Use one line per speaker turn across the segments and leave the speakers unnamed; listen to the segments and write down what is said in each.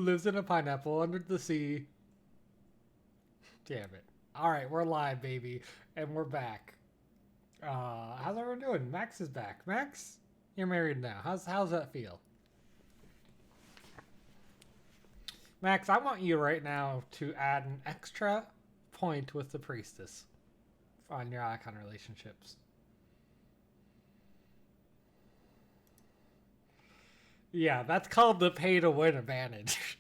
lives in a pineapple under the sea. Damn it. Alright, we're live, baby. And we're back. How's everyone doing? Max is back. Max, you're married now. How's that feel? Max, I want you right now to add an extra point with the priestess on your icon relationships. Yeah, that's called the pay to win advantage.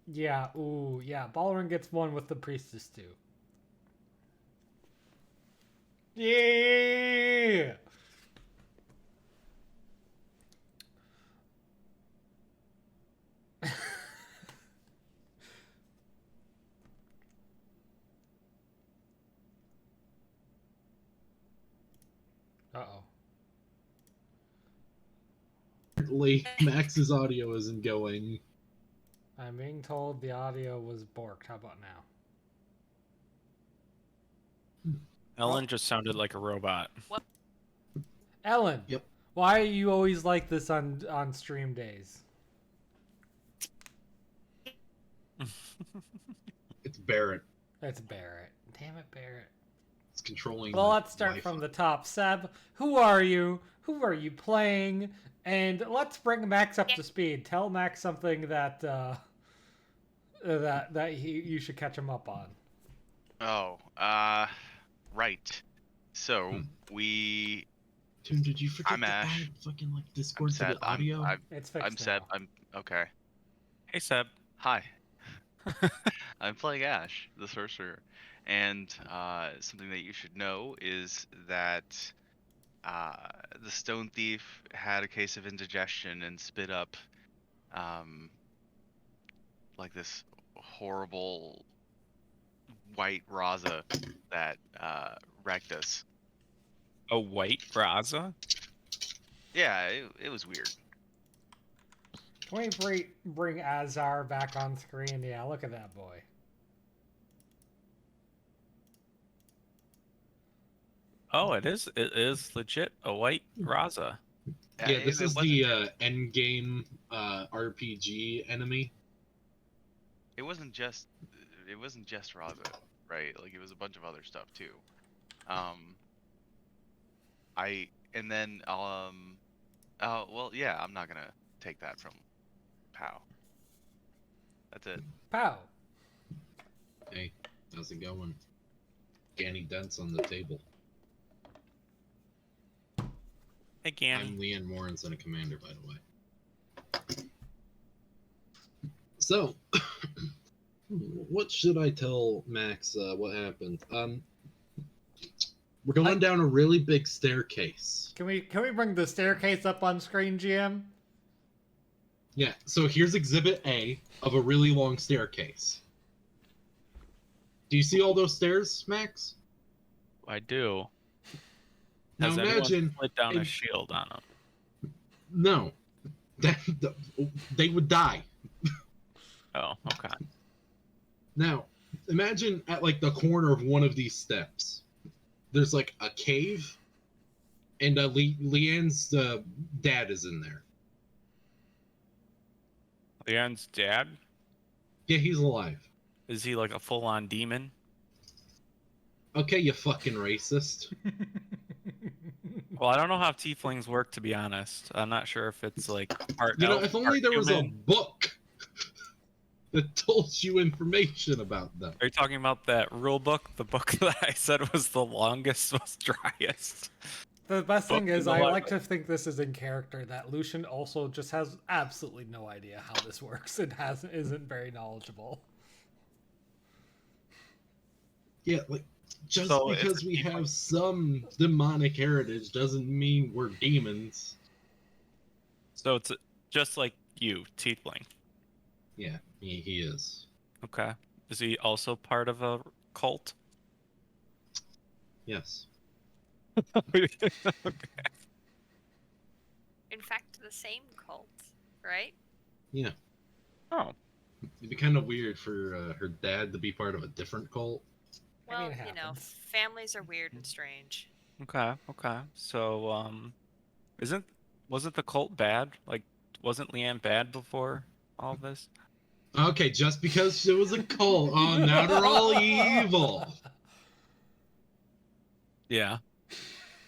Yeah, ooh, yeah. Ballroom gets one with the priestess too. Yeah! Uh-oh.
Apparently, Max's audio isn't going.
I'm being told the audio was borked. How about now?
Ellen just sounded like a robot.
What?
Ellen!
Yep.
Why are you always like this on stream days?
It's Barrett.
It's Barrett. Damn it, Barrett.
It's controlling.
Well, let's start from the top. Seb, who are you? Who are you playing? And let's bring Max up to speed. Tell Max something that you should catch him up on.
Oh, right. So we.
Tim, did you forget
I'm
to
Ash.
add fucking like Discord to the audio?
It's fixed
I'm Seb.
now.
I'm okay.
Hey, Seb.
Hi. I'm playing Ash, the sorcerer, and something that you should know is that the stone thief had a case of indigestion and spit up like this horrible white raza that wrecked us.
A white Raza?
Yeah, it was weird.
Can we bring Azar back on screen? Yeah, look at that boy.
Oh, it is legit a white Raza.
Yeah, this
it
is
wasn't-
the end game RPG enemy.
It wasn't just Raza, right? Like it was a bunch of other stuff too. Well, yeah, I'm not gonna take that from Pow. That's it.
Pow.
Hey, how's it going? Any dents on the table?
Hey, Ganny.
I'm Leanne Morinson, a commander, by the way. So, what should I tell Max what happened? We're going down a really big staircase.
Can we bring the staircase up on screen, GM?
Yeah, so here's Exhibit A of a really long staircase. Do you see all those stairs, Max?
I do.
Now
Has
imagine
anyone put down a shield on them?
No, they would die.
Oh, okay.
Now, imagine at like the corner of one of these steps, there's like a cave, and Leanne's dad is in there.
Leon's dad?
Yeah, he's alive.
Is he like a full-on demon?
Okay, you fucking racist.
Well, I don't know how tieflings work, to be honest. I'm not sure if it's like part
You know,
elf,
if only
part
there was a
human.
book that told you information about them.
Are you talking about that rule book? The book that I said was the longest, most driest.
The best thing
Book
is,
in the
I like
library.
to think this is in character, that Lucian also just has absolutely no idea how this works and isn't very knowledgeable.
Yeah, like, just
So it's
because
a
we
tiefling.
have some demonic heritage doesn't mean we're demons.
So it's just like you, tiefling.
Yeah, he is.
Okay. Is he also part of a cult?
Yes.
Okay.
In fact, the same cult, right?
Yeah.
Oh.
It'd be kind of weird for her dad to be part of a different cult.
I
Well,
mean, it
you know,
happens.
families are weird and strange.
Okay. Okay. So, isn't wasn't the cult bad? Like, wasn't Leanne bad before all this?
Okay, just because it was a cult, oh, now they're all evil.
Yeah.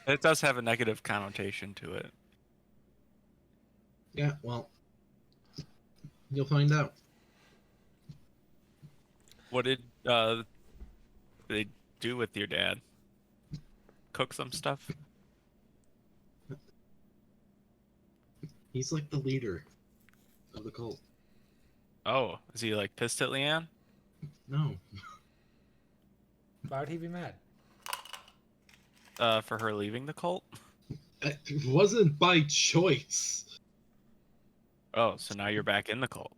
It does have a negative connotation to it.
Yeah, well, you'll find out.
What did they do with your dad? Cook some stuff?
He's like the leader of the cult.
Oh, is he like pissed at Leanne?
No.
Why would he be mad?
For her leaving the cult?
It wasn't by choice.
Oh, so now you're back in the cult.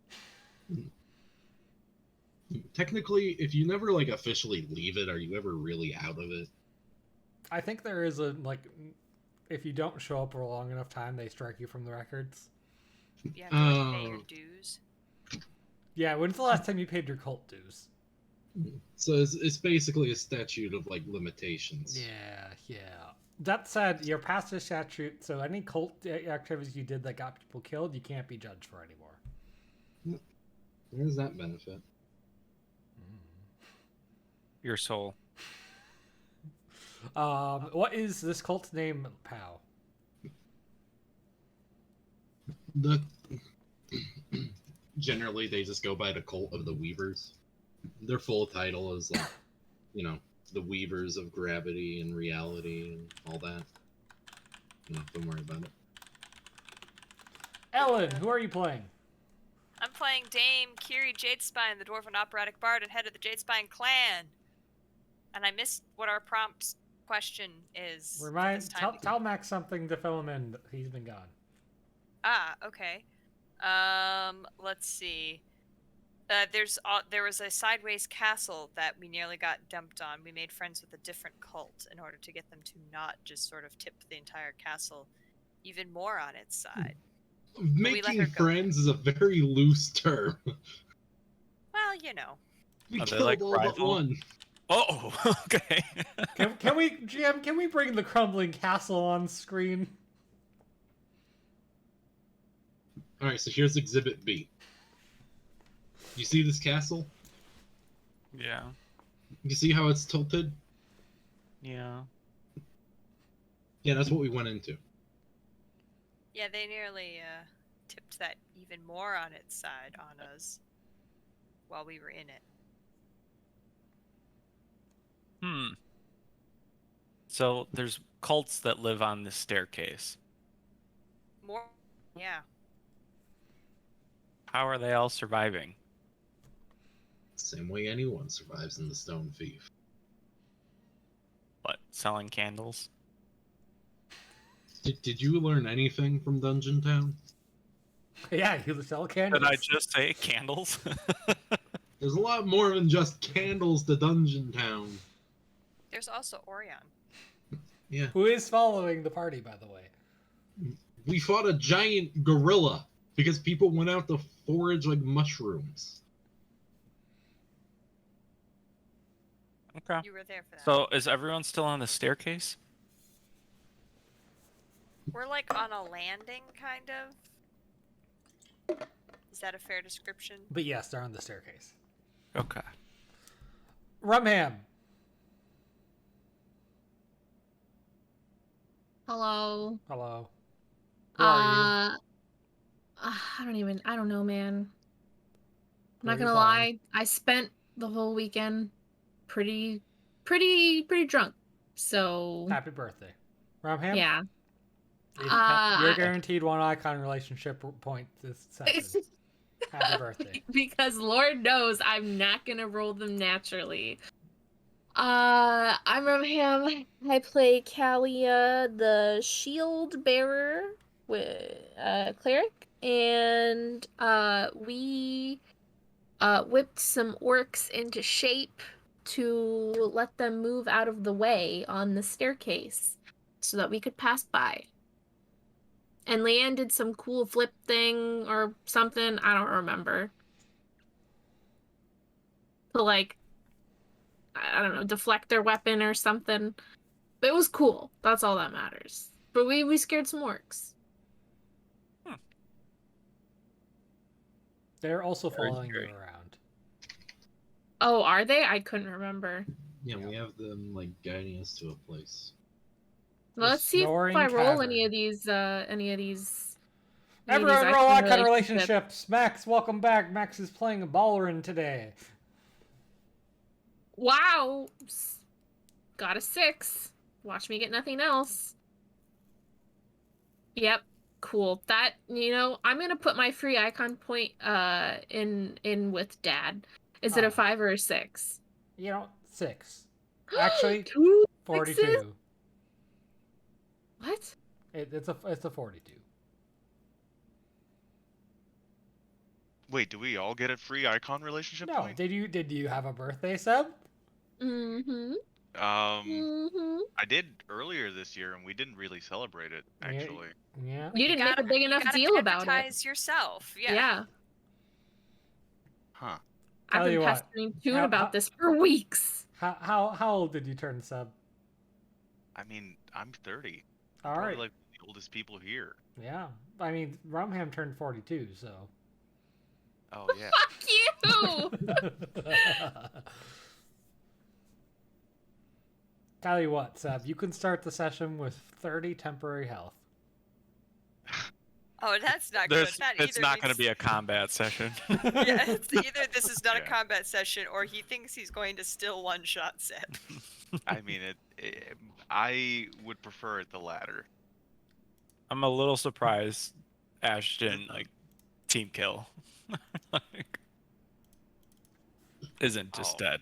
Technically, if you never like officially leave it, are you ever really out of it?
I think there is a like, if you don't show up for a long enough time, they strike you from the records.
You have to like, pay your dues.
Yeah, when's the last time you paid your cult dues?
So it's basically a statute of like limitations.
Yeah. That said, you're past the statute, so any cult activities you did that got people killed, you can't be judged for anymore.
Where's that benefit?
Your soul.
What is this cult's name, Pow?
The generally they just go by the Cult of the Weavers. Their full title is like, you know, the Weavers of Gravity and Reality and all that. No, don't worry about it.
Ellen, who are you playing?
I'm playing Dame Kiri Jadespine, the Dwarven Operatic Bard and head of the Jadespine clan. And I missed what our prompt question is.
Tell Max something to fill him in. He's been gone.
Ah, okay. Let's see. There was a sideways castle that we nearly got dumped on. We made friends with a different cult in order to get them to not just sort of tip the entire castle even more on its side.
Making friends is a very loose term.
Well, you know.
We
Are they
killed
like
all but
rival?
one.
Oh, okay.
Can we, GM? Can we bring the crumbling castle on screen?
All right, so here's Exhibit B. You see this castle?
Yeah.
You see how it's tilted?
Yeah.
Yeah, that's what we went into.
Yeah, they nearly tipped that even more on its side on us while we were in it.
So there's cults that live on this staircase.
More, yeah.
How are they all surviving?
Same way anyone survives in the Stone Thief.
What, selling candles?
Did you learn anything from Dungeon Town?
Yeah, you sell candles.
Did I just say candles?
There's a lot more than just candles to Dungeon Town.
There's also Orion.
Yeah.
Who is following the party, by the way?
We fought a giant gorilla because people went out to forage like mushrooms.
Okay.
You were there for that.
So is everyone still on the staircase?
We're like on a landing, kind of. Is that a fair description?
But yes, they're on the staircase.
Okay.
Rumham.
Hello.
Hello. Who are
I don't know, man. I'm
Where
not
are you
gonna lie. I spent the whole weekend pretty drunk. So
you? Happy birthday. Rumham?
yeah.
You're guaranteed one icon relationship point this session. Happy birthday.
Because Lord knows I'm not gonna roll them naturally. I'm Rumham. I play Kalia, the shield bearer with cleric, and we whipped some orcs into shape to let them move out of the way on the staircase so that we could pass by. And Leanne did some cool flip thing or something, I don't remember. To like, I don't know, deflect their weapon or something. But it was cool. That's all that matters. But we scared some orcs.
They're also
Very
following you
scary.
around.
Oh, are they? I couldn't remember.
Yeah, we have them like guiding us to a place.
Well, let's see if
Snoring
I roll any
Tavern.
of these
Everyone roll
icon
icon
relationships.
relationships. Max, welcome back. Max is playing a Ballerin today.
Wow. Got a 6. Watch me get nothing else. Yep. Cool. That, I'm gonna put my free icon point in with Dad. Is it a 5 or a 6?
6. Actually,
2
42.
sixes? What?
It's a 42.
Wait, do we all get a free icon relationship
No,
point?
did you have a birthday, Seb?
Mm-hmm.
I did earlier this year, and we didn't really celebrate it. Actually,
Yeah.
You didn't make a big enough
gotta
deal about it.
advertise yourself. Yeah.
Yeah.
huh?
I've
Tell
been
you what,
pestering Toon
how-
about this for weeks.
How old did you turn, Seb?
I mean, I'm 30.
All
Probably
right.
like the oldest people here.
Yeah. I mean, Rumham turned 42, so.
Oh yeah.
Fuck you!
Tell you what, Seb, you can start the session with 30 temporary health.
Oh, that's not good.
It's not going to be a combat session.
Yeah, it's either this is not a
Yeah.
combat session, or he thinks he's going to still one-shot Seb.
I mean, I would prefer it the latter.
I'm a little surprised Ash didn't team kill. Isn't just
Oh.
dead.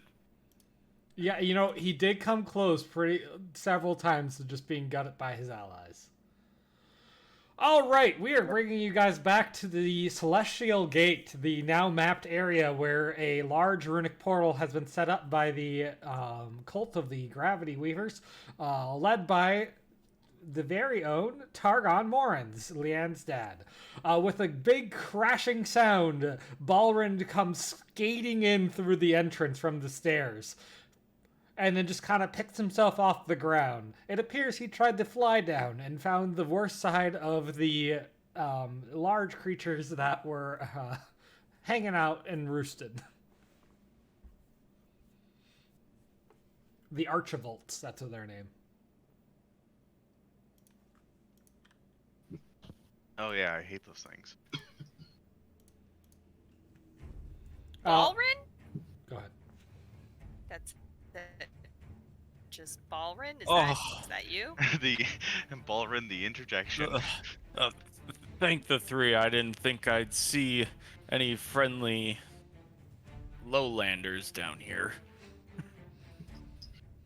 Yeah, he did come close several times to just being gutted by his allies. All right, we are bringing you guys back to the Celestial Gate, the now mapped area where a large runic portal has been set up by the cult of the Gravity Weavers, led by the very own Targon Morans, Leanne's dad. With a big crashing sound, Balrin comes skating in through the entrance from the stairs, and then just kind of picks himself off the ground. It appears he tried to fly down and found the worst side of the large creatures that were hanging out and roosted. The Archivolts, that's what their name.
Oh yeah, I hate those things.
Uh,
Balrin?
Go ahead.
That's just Balrin? Is
Oh.
that you?
The Balrin, the interjection.
Thank the three. I didn't think I'd see any friendly lowlanders down here.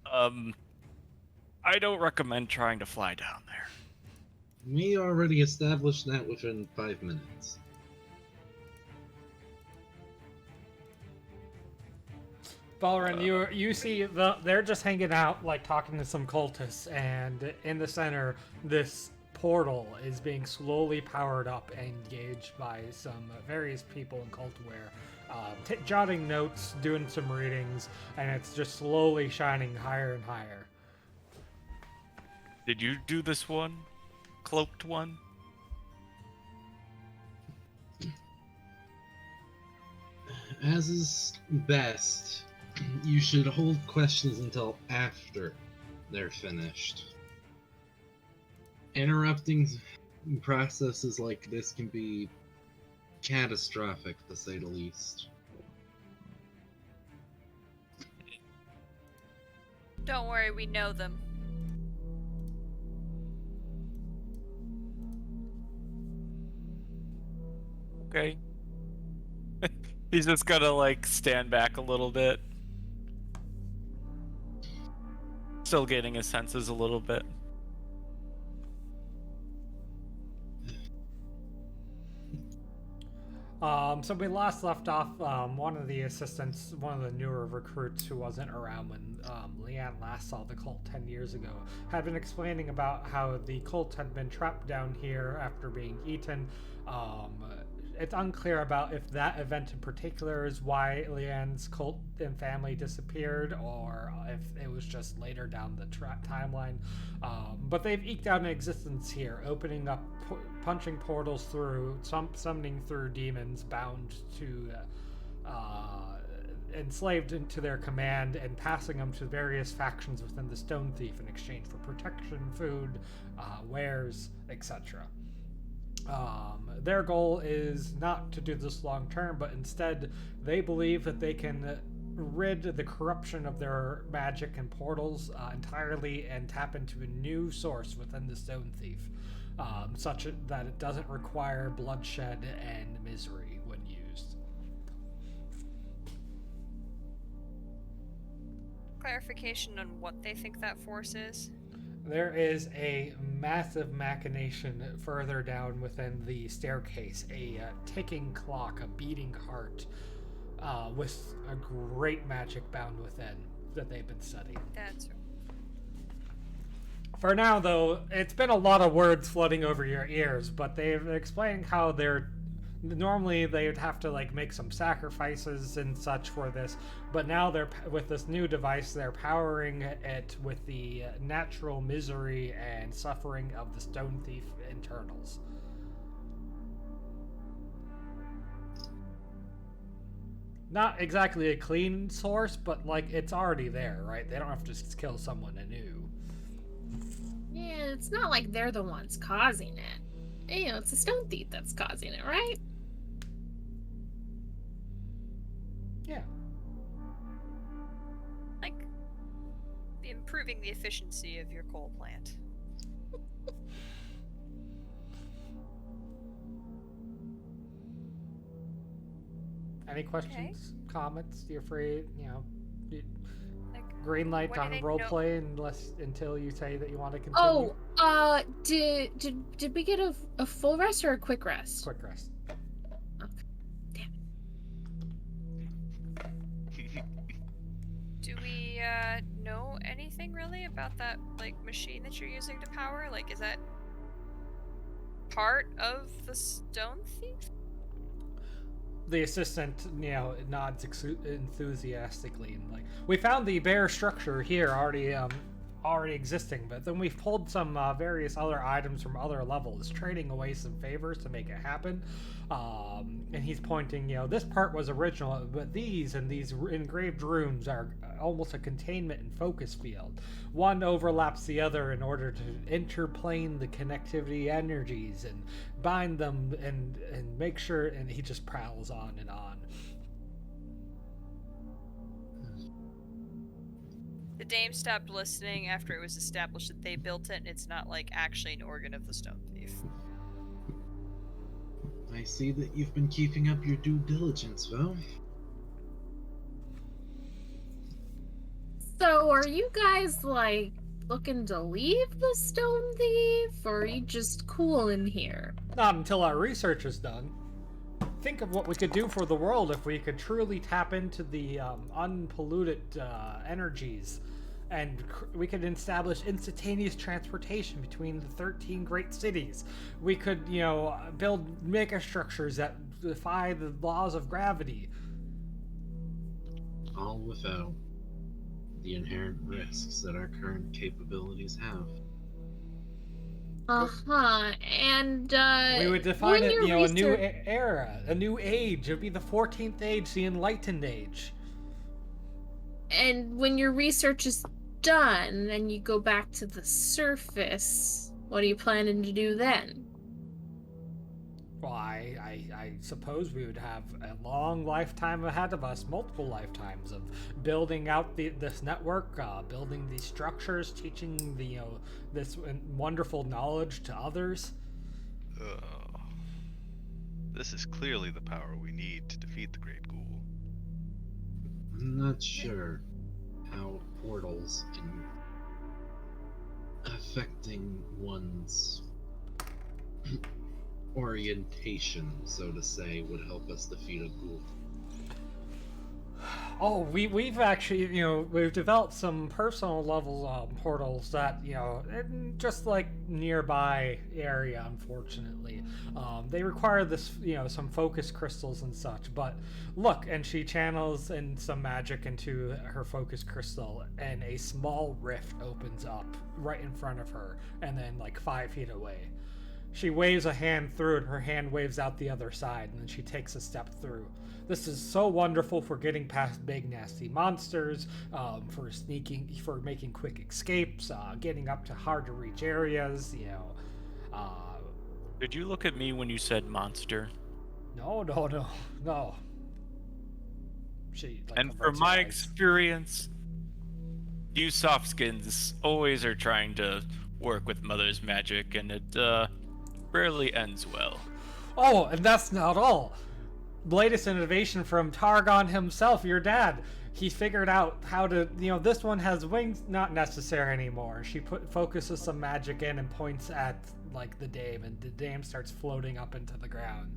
I don't recommend trying to fly down there.
We already established that within 5 minutes.
Balrin, you see they're just hanging out, talking to some cultists, and in the center, this portal is being slowly powered up and engaged by some various people in cultware, jotting notes, doing some readings, and it's just slowly shining higher and higher.
Did you do this one? Cloaked one?
As is best, you should hold questions until after they're finished. Interrupting processes like this can be catastrophic, to say the least.
Don't worry, we know them.
Okay. He's just gonna stand back a little bit. Still getting his senses a little bit.
So we last left off, one of the assistants, one of the newer recruits who wasn't around when Leanne last saw the cult 10 years ago, had been explaining about how the cult had been trapped down here after being eaten. It's unclear about if that event in particular is why Leanne's cult and family disappeared, or if it was just later down the timeline. But they've eked out an existence here, opening up punching portals through, summoning through demons bound to, enslaved into their command, and passing them to various factions within the Stone Thief in exchange for protection, food, wares, etc. Their goal is not to do this long term, but instead they believe that they can rid the corruption of their magic and portals entirely and tap into a new source within the Stone Thief, such that it doesn't require bloodshed and misery when used.
Clarification on what they think that force is?
There is a massive machination further down within the staircase, a ticking clock, a beating heart, with a great magic bound within that they've been studying.
That's right.
For now, though, it's been a lot of words flooding over your ears, but they've explained how they're normally they would have to like make some sacrifices and such for this, but now they're with this new device, they're powering it with the natural misery and suffering of the Stone Thief internals. Not exactly a clean source, but like it's already there, right? They don't have to just kill someone anew.
Yeah, it's not like they're the ones causing it. You know, it's the Stone Thief that's causing it, right?
Yeah.
Like, improving the efficiency of your coal plant.
Any questions, comments? You're free, you know,
Like,
green light
what
on
do they
roleplay until you say that you want to continue.
Oh, did we get a full rest or a quick rest?
Quick rest.
do we know anything really about that like machine that you're using to power? Like, is that part of the Stone Thief?
The assistant, you know, nods enthusiastically and like, we found the bare structure here already existing, but then we've pulled some various other items from other levels, trading away some favors to make it happen. And he's pointing, you know, this part was original, but these engraved runes are almost a containment and focus field. One overlaps the other in order to interplane the connectivity energies and bind them and make sure, and he just prowls on and on.
The dame stopped listening after it was established that they built it, and it's not like actually an organ of the Stone Thief.
I see that you've been keeping up your due diligence, Val.
So, are you guys, like, looking to leave the Stone Thief, or are you just cool in here?
Not until our research is done. Think of what we could do for the world if we could truly tap into the unpolluted energies, and we could establish instantaneous transportation between the 13 great cities. We could, you know, build megastructures that defy the laws of gravity.
All without the inherent risks that our current capabilities have.
And
We would define
when
it,
your
you know, a new
research-
era, a new age. It would be the 14th age, the Enlightened Age.
And when your research is done and you go back to the surface, what are you planning to do then?
Well, I suppose we would have a long lifetime ahead of us, multiple lifetimes of building out this network, building these structures, teaching the, you know, this wonderful knowledge to others.
This is clearly the power we need to defeat the Great Ghoul.
I'm not sure how portals and affecting one's orientation, so to say, would help us defeat a ghoul.
Oh, we've actually, you know, we've developed some personal level portals that, you know, just like nearby area, unfortunately. They require this, you know, some focus crystals and such, but look, and she channels in some magic into her focus crystal, and a small rift opens up right in front of her, and then like 5 feet away. She waves a hand through and her hand waves out the other side, and then she takes a step through. This is so wonderful for getting past big nasty monsters, for making quick escapes, getting up to hard to reach areas,
Did you look at me when you said monster?
No. She, like,
And
averts
from my
her eyes.
experience, you softskins always are trying to work with Mother's magic, and it rarely ends well.
Oh, and that's not all. Latest innovation from Targon himself, your dad. He figured out how to, this one has wings, not necessary anymore. She focuses some magic in and points at, like, the dame, and the dame starts floating up into the ground.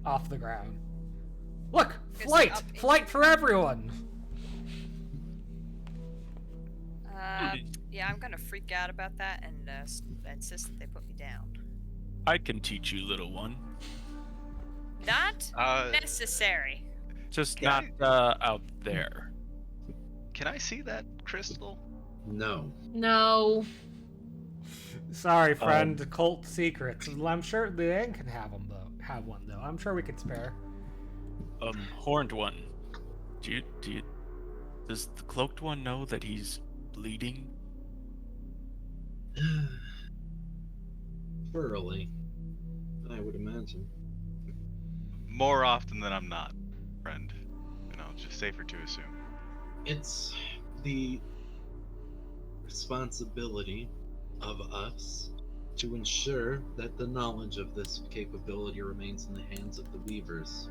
Off the ground. Look! Flight! Flight for everyone!
Yeah, I'm gonna freak out about that and insist that they put me down.
I can teach you, little one.
Not necessary.
Just
Can
not out there.
Can I see that crystal?
No.
No.
Sorry, friend. Cult secrets. I'm sure Leanne can have them though. Have one though. I'm sure we could spare.
Horned one. Does the cloaked one know that he's bleeding?
Thoroughly, I would imagine.
More often than I'm not, friend. Just safer to assume.
It's the responsibility of us to ensure that the knowledge of this capability remains in the hands of the Weavers.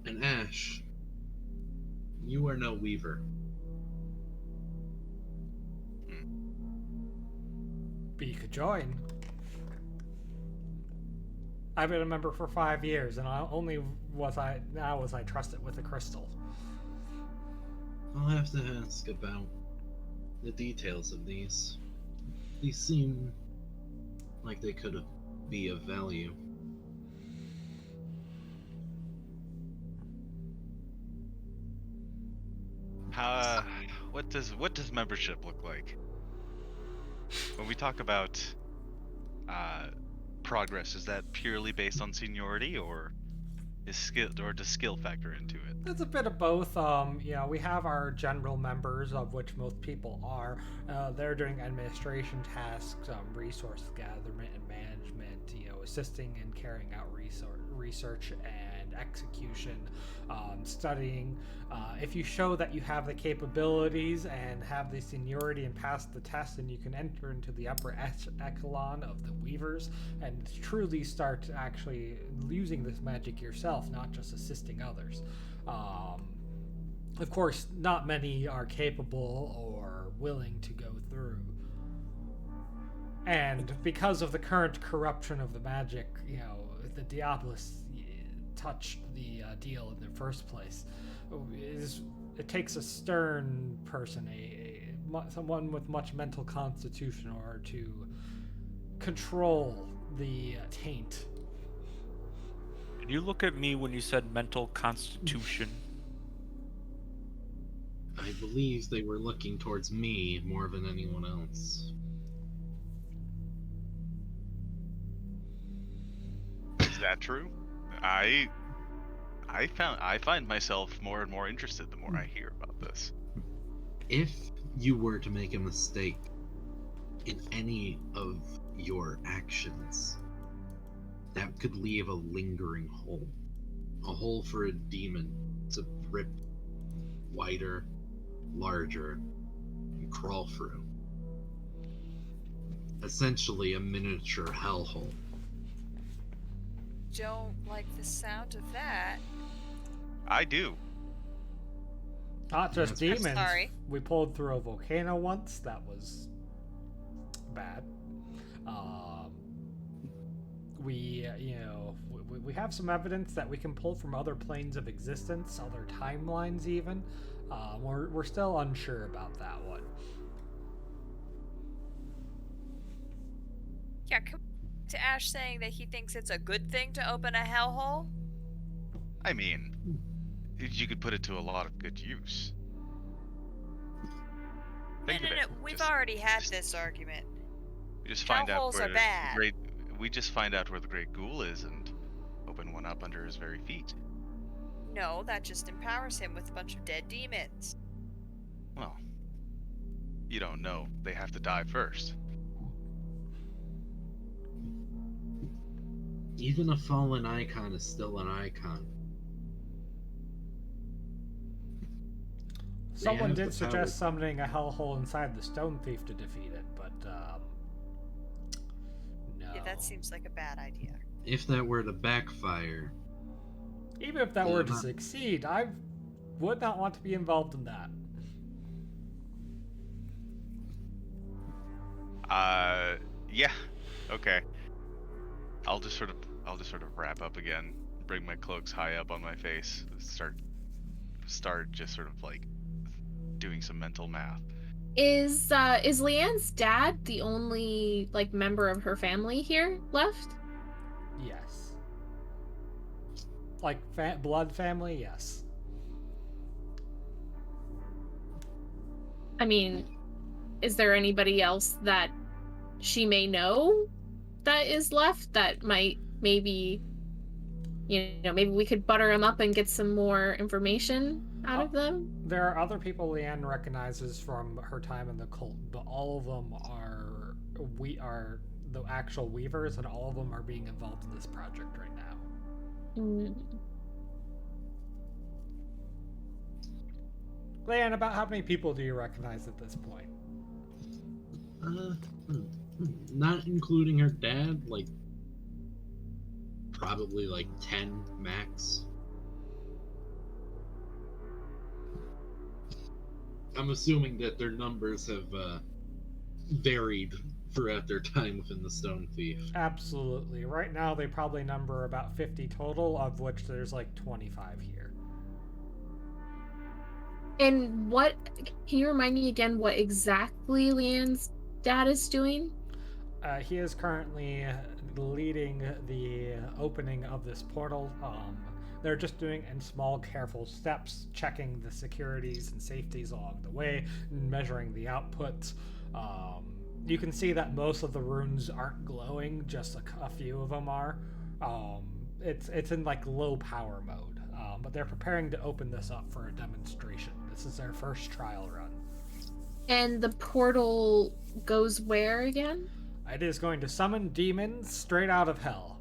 And Ash, you are no Weaver.
But you could join. I've been a member for 5 years, and was I trusted with a crystal.
I'll have to ask about the details of these. These seem like they could be of value.
What does membership look like? When we talk about progress, is that purely based on seniority, or does skill factor into it?
It's a bit of both. We have our general members, of which most people are. They're doing administration tasks, resource gathering and management, assisting in carrying out research and execution, studying. If you show that you have the capabilities and have the seniority and pass the test, then you can enter into the upper echelon of the Weavers and truly start actually using this magic yourself, not just assisting others. Of course, not many are capable or willing to go through. And because of the current corruption of the magic, the Diablos touched the deal in the first place. It takes a stern person, someone with much mental constitution, in order to control the taint.
Did you look at me when you said mental constitution?
I believe they were looking towards me more than anyone else.
Is that true? I find myself more and more interested the more I hear about this.
If you were to make a mistake in any of your actions, that could leave a lingering hole. A hole for a demon to rip wider, larger, and crawl through. Essentially a miniature hellhole.
Don't like the sound of that.
I do.
Not just
That's
demons.
sorry.
We pulled through a volcano once. That was bad. We have some evidence that we can pull from other planes of existence, other timelines even. We're still unsure about that one.
Yeah, to Ash saying that he thinks it's a good thing to open a hellhole?
I mean, you could put it to a lot of good use. Think of it.
We've
Just-
already had this argument.
We just
Cow
find out
holes
where
are bad.
we just find out where the great ghoul is and open one up under his very feet.
No, that just empowers him with a bunch of dead demons.
Well, you don't know. They have to die first.
Even a fallen icon is still an icon.
Someone
have
did
the
suggest
power.
summoning a hellhole inside the Stone Thief to defeat it, but no.
Yeah, that seems like a bad idea.
If that were to backfire,
Even if that were to
Yeah.
succeed, I would not want to be involved in that.
Yeah. Okay. I'll just sort of wrap up again, bring my cloaks high up on my face, start just sort of like doing some mental math.
Is Leanne's dad the only like member of her family here left?
Yes. Like blood family, yes.
I mean, is there anybody else that she may know that is left that might maybe, maybe we could butter them up and get some more information out of them?
There are other people Leanne recognizes from her time in the cult, but all of them are the actual weavers, and all of them are being involved in this project right now.
Mm.
Leanne, about how many people do you recognize at this point?
not including her dad, like probably like 10 max. I'm assuming that their numbers have varied throughout their time within the Stone Thief.
Absolutely. Right now, they probably number about 50 total, of which there's like 25 here.
And can you remind me again what exactly Leanne's dad is doing?
He is currently leading the opening of this portal. They're just doing in small, careful steps, checking the securities and safeties along the way, measuring the output. You can see that most of the runes aren't glowing, just a few of them are. It's in like low power mode, but they're preparing to open this up for a demonstration. This is their first trial run.
And the portal goes where again?
It is going to summon demons straight out of hell,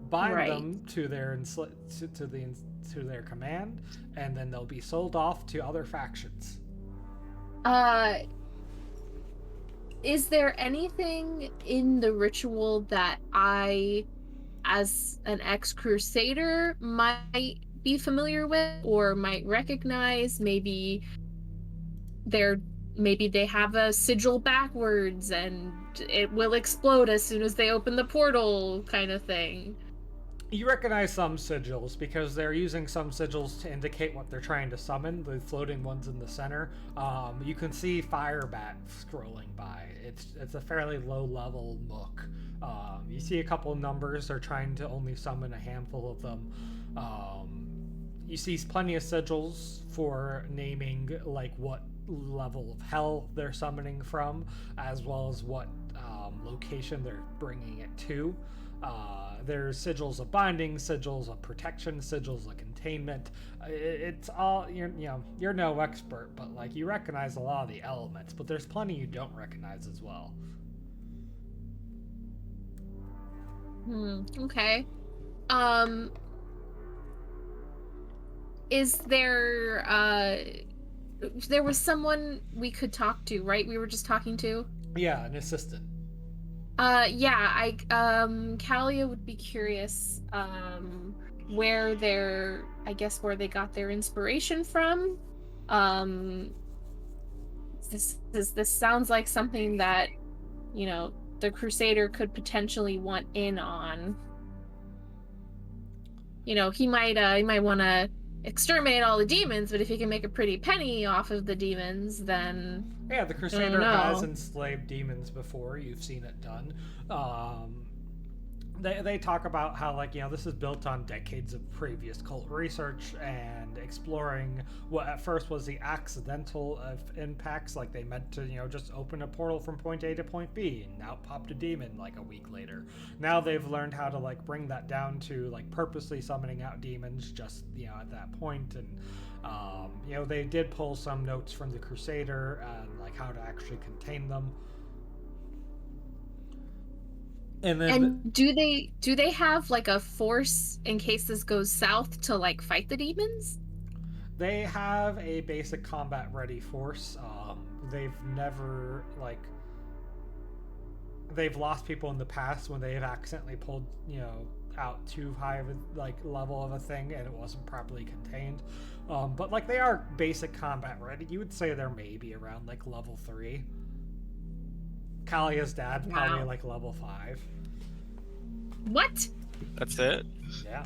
bind
Right.
them to their to their command, and then they'll be sold off to other factions.
Is there anything in the ritual that I, as an ex-crusader, might be familiar with or might recognize? Maybe they have a sigil backwards and it will explode as soon as they open the portal, kind of thing.
You recognize some sigils because they're using some sigils to indicate what they're trying to summon, the floating ones in the center. You can see Firebat scrolling by. It's a fairly low-level mook. You see a couple numbers. They're trying to only summon a handful of them. You see plenty of sigils for naming like what level of hell they're summoning from, as well as what location they're bringing it to. There's sigils of binding, sigils of protection, sigils of containment. It's all you're no expert, but like you recognize a lot of the elements, but there's plenty you don't recognize as well.
Okay. Is there was someone we could talk to, right? We were just talking to?
Yeah, an assistant.
Kalia would be curious, where they got their inspiration from. This sounds like something that, the Crusader could potentially want in on. He might want to exterminate all the demons, but if he can make a pretty penny off of the demons, then
Yeah, the Crusader has enslaved demons before. You've seen it done. they talk about how, like, this is built on decades of previous cult research and exploring what at first was the accidental of impacts. Like, they meant to, just open a portal from point A to point B, and out popped a demon like a week later. Now they've learned how to, like, bring that down to, like, purposely summoning out demons just, at that point. And they did pull some notes from the Crusader and, like, how to actually contain them.
And do they have like a force in case this goes south to like fight the demons?
They have a basic combat ready force. They've never they've lost people in the past when they've accidentally pulled out too high of a level of a thing and it wasn't properly contained. But like they are basic combat ready. You would say they're maybe around like level 3. Kalia's dad probably like level 5.
What?
That's it?
Yeah.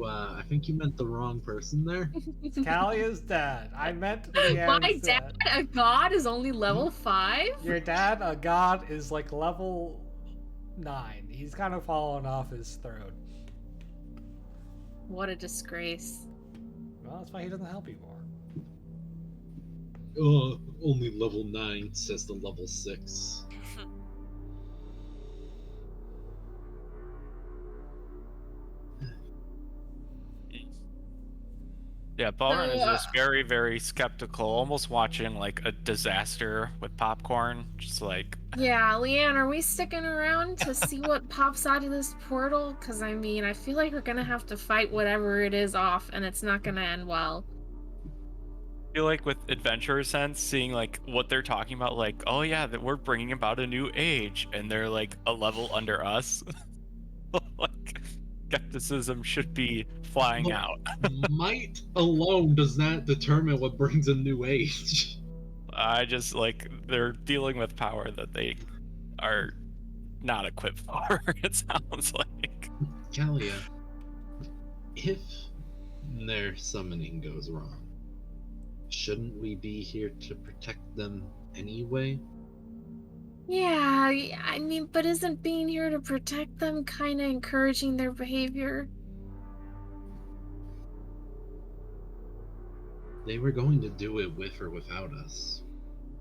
I think you meant the wrong person there.
It's Kalia's dad. I meant Leanne's
My dad, a god, is only level 5?
Your dad, a god, is like level 9. He's kind of fallen off his throne.
What a disgrace.
Well, that's why he doesn't help you more.
Only level 9, says the level 6.
Yeah, Pelgrane is just very, very skeptical, almost watching like a disaster with popcorn. Just like,
yeah, Leanne, are we sticking around to see what pops out of this portal? Because I mean, I feel like we're gonna have to fight whatever it is off, and it's not gonna end well.
I feel like with Adventurer Sense, seeing like what they're talking about, like, oh yeah, that we're bringing about a new age, and they're like a level under us. Like, skepticism should be flying out.
Might alone does not determine what brings a new age.
I just like they're dealing with power that they are not equipped for. It sounds like.
Kalia, if their summoning goes wrong, shouldn't we be here to protect them anyway?
Yeah, I mean, but isn't being here to protect them kind of encouraging their behavior?
They were going to do it with or without us.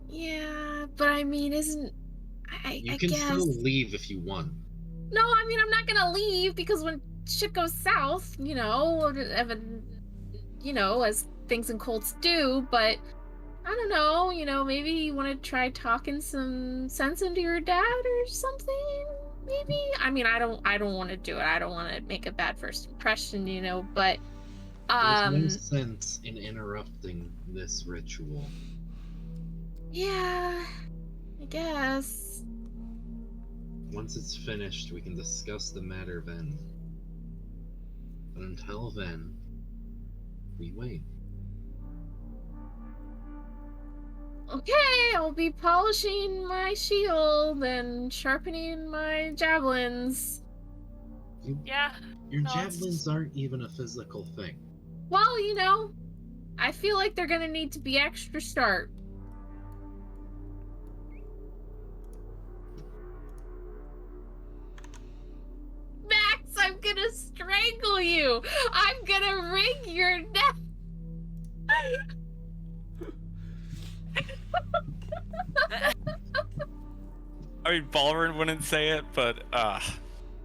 Yeah, but I mean,
You can still leave if you want.
No, I mean, I'm not gonna leave because when shit goes south, as things in cults do, but I don't know, maybe you want to try talking some sense into your dad or something, maybe? I mean, I don't want to do it. I don't want to make a bad first impression, but
there's no sense in interrupting this ritual.
Yeah, I guess.
Once it's finished, we can discuss the matter then. But until then, we wait.
Okay, I'll be polishing my shield and sharpening my javelins.
Your javelins aren't even a physical thing.
Well, I feel like they're gonna need to be extra sharp. Max, I'm gonna strangle you! I'm gonna wring your neck!
I mean, Balrin wouldn't say it, but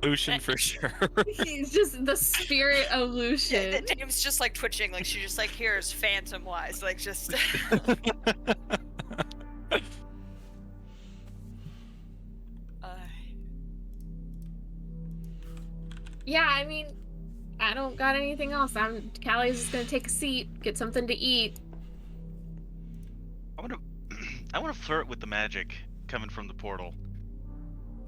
Lucian for sure.
He's just the spirit of Lucian.
Yeah, the name's just like twitching, like she just like hears phantom wise, like just.
Yeah, I mean, I don't got anything else. Callie's just gonna take a seat, get something to eat.
I wanna flirt with the magic coming from the portal.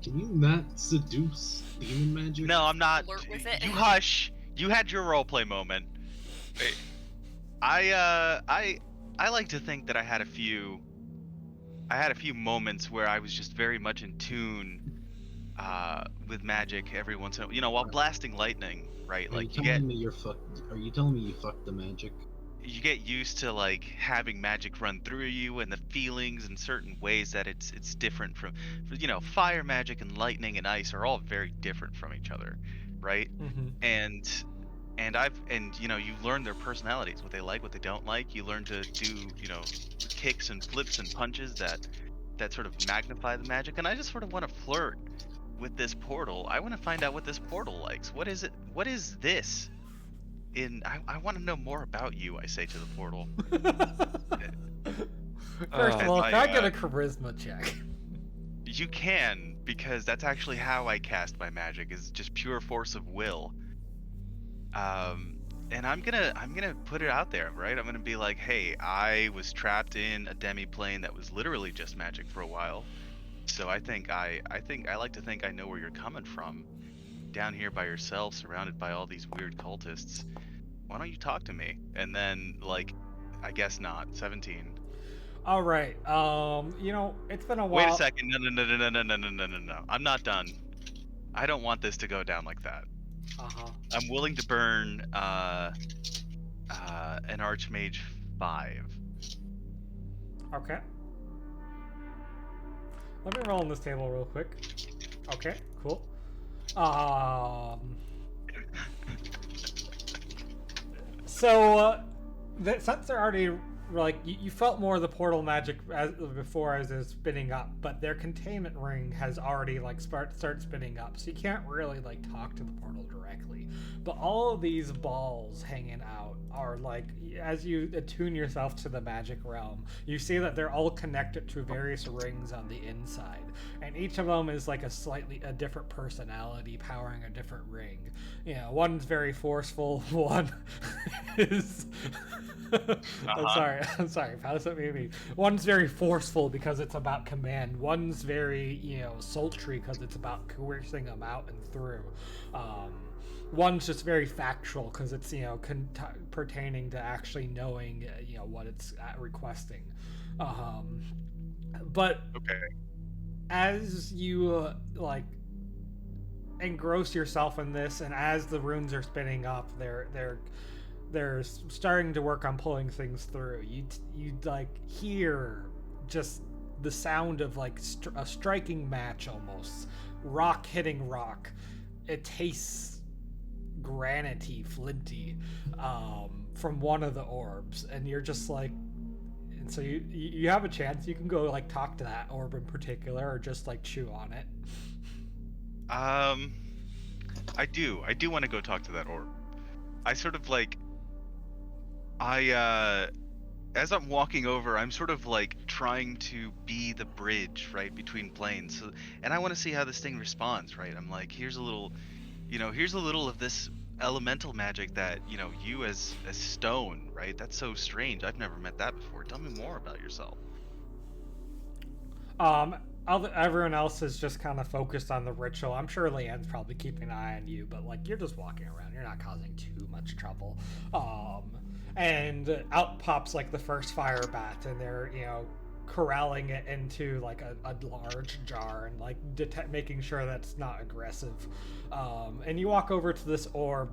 Can you not seduce demon magic?
No, I'm not.
Flirt with it.
You hush. You had your roleplay moment. I like to think that I had a few moments where I was just very much in tune with magic every once in a while, while blasting lightning, right?
Are
Like
you telling me you fucked the magic?
you get used to like having magic run through you and the feelings in certain ways that it's different from, fire magic and lightning and ice are all very different from each other, right?
Mm-hmm.
And you learn their personalities, what they like, what they don't like. You learn to do, kicks and flips and punches that sort of magnify the magic. And I just sort of want to flirt with this portal. I want to find out what this portal likes. What is it? What is this? I want to know more about you, I say to the portal.
First of all,
I,
can I get a charisma check?
You can, because that's actually how I cast my magic, is just pure force of will. And I'm gonna put it out there, right? I'm gonna be like, hey, I was trapped in a demi-plane that was literally just magic for a while. So I like to think I know where you're coming from. Down here by yourself, surrounded by all these weird cultists. Why don't you talk to me? And then, like, I guess not. 17.
All right. It's been a while.
Wait a second. No. I'm not done. I don't want this to go down like that.
Uh-huh.
I'm willing to burn an Archmage 5.
Okay. Let me roll on this table real quick. Okay, cool. Since they're already like you felt more of the portal magic before as it's spinning up, but their containment ring has already like started spinning up, so you can't really like talk to the portal directly. But all of these balls hanging out are like, as you attune yourself to the magic realm, you see that they're all connected to various rings on the inside, and each of them is like a different personality powering a different ring. One's very forceful, one is I'm sorry, how's that maybe? One's very forceful because it's about command. One's very, sultry because it's about coercing them out and through. One's just very factual because it's, pertaining to actually knowing, what it's requesting. But
Okay.
as you, engross yourself in this, and as the runes are spinning up, they're starting to work on pulling things through. You hear just the sound of a striking match, almost rock hitting rock. It tastes granity, flinty, from one of the orbs, and you're just like, and so you have a chance. You can go talk to that orb in particular, or just chew on it.
I do want to go talk to that orb. I sort of as I'm walking over, I'm sort of trying to be the bridge, right, between planes. So, and I want to see how this thing responds, right? I'm like, here's a little of this elemental magic that, you as stone, right? That's so strange. I've never met that before. Tell me more about yourself.
Everyone else is just kind of focused on the ritual. I'm sure Leanne's probably keeping an eye on you, but you're just walking around. You're not causing too much trouble. And out pops the first fire bat, and they're corralling it into a large jar and making sure that's not aggressive. And you walk over to this orb,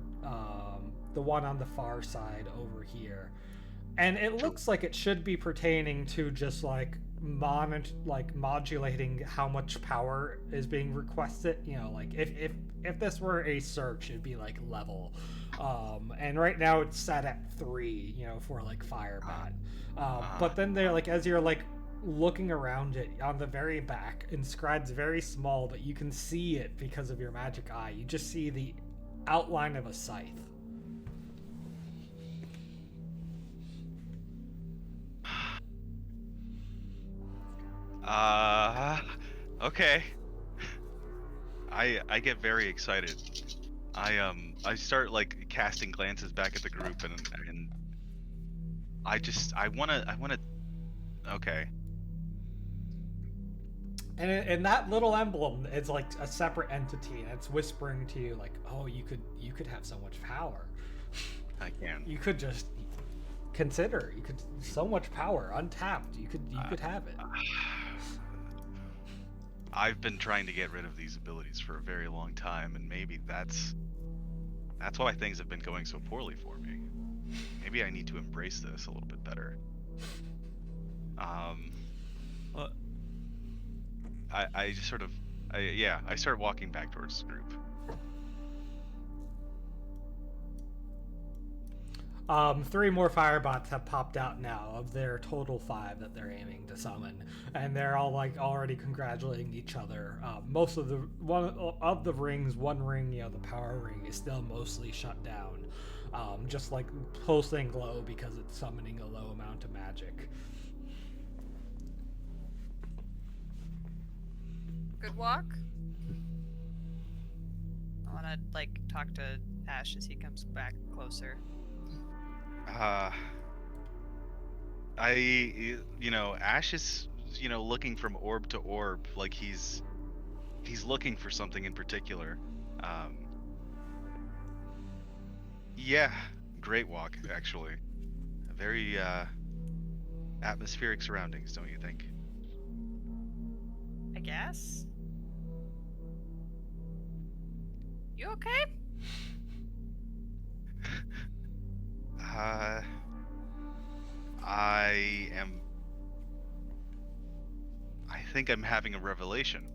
the one on the far side over here, and it looks like it should be pertaining to just modulating how much power is being requested. If this were a search, it'd be level, and right now it's set at 3, for fire bat. But then they're as you're looking around it, on the very back, inscribed's very small, but you can see it because of your magic eye. You just see the outline of a scythe.
Okay. I get very excited. I start casting glances back at the group, and I wanna okay.
And that little emblem is a separate entity, and it's whispering to you oh, you could have so much power.
I can.
You could just consider. You could so much power, untapped. You could have it.
I've been trying to get rid of these abilities for a very long time, and maybe that's why things have been going so poorly for me. maybe I need to embrace this a little bit better.
What?
I just sort of, I start walking back towards the group.
Three more firebots have popped out now of their total 5 that they're aiming to summon, and they're all like already congratulating each other. Most of the rings, one ring, the power ring, is still mostly shut down, just like pulsing glow because it's summoning a low amount of magic.
Good walk. I want to talk to Ash as he comes back closer.
Ash is, looking from orb to orb, like he's looking for something in particular. Yeah, great walk, actually. Very, atmospheric surroundings, don't you think?
I guess. You okay?
I think I'm having a revelation.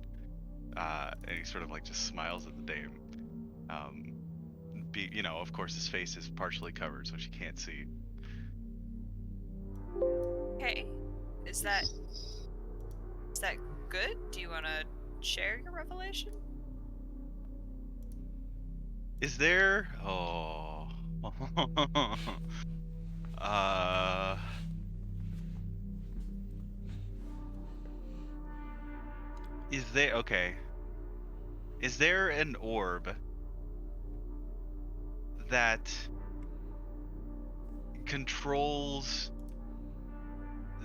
And he sort of just smiles at the dame. Of course his face is partially covered, so she can't see.
Okay. Is that good? Do you want to share your revelation?
Is there? Oh. Is there? Okay. Is there an orb that controls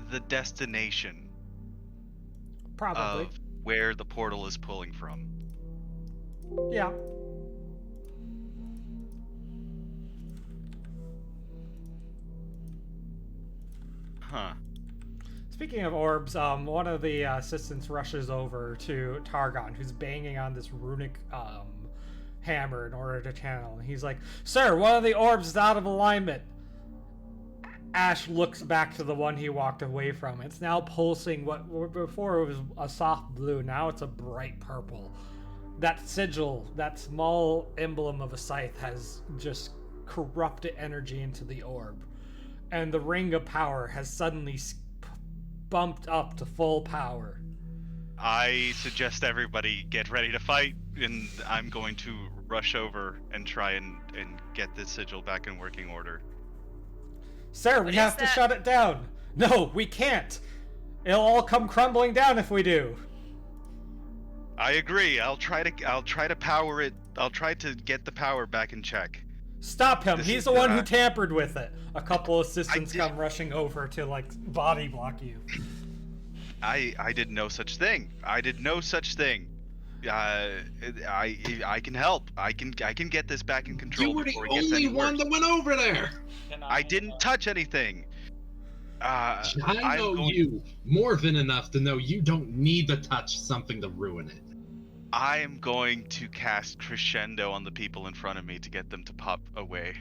the destination
Probably.
of where the portal is pulling from?
Yeah.
Huh.
Speaking of orbs, one of the assistants rushes over to Targon, who's banging on this runic hammer in order to channel. And he's like, "Sir, one of the orbs is out of alignment." Ash looks back to the one he walked away from. It's now pulsing. What before it was a soft blue, now it's a bright purple. That sigil, that small emblem of a scythe, has just corrupted energy into the orb, and the ring of power has suddenly bumped up to full power.
I suggest everybody get ready to fight, and I'm going to rush over and try and get this sigil back in working order.
Sir, we have to shut it down. No, we can't. It'll all come crumbling down if we do.
I agree. I'll try to power it. I'll try to get the power back in check.
Stop him. He's the one who tampered with it. A couple assistants come rushing over to body block you.
I did no such thing. I did no such thing. I can help. I can get this back in control.
You were the only one that went over there.
I didn't touch anything.
I know you more than enough to know you don't need to touch something to ruin it.
I am going to cast Crescendo on the people in front of me to get them to pop away.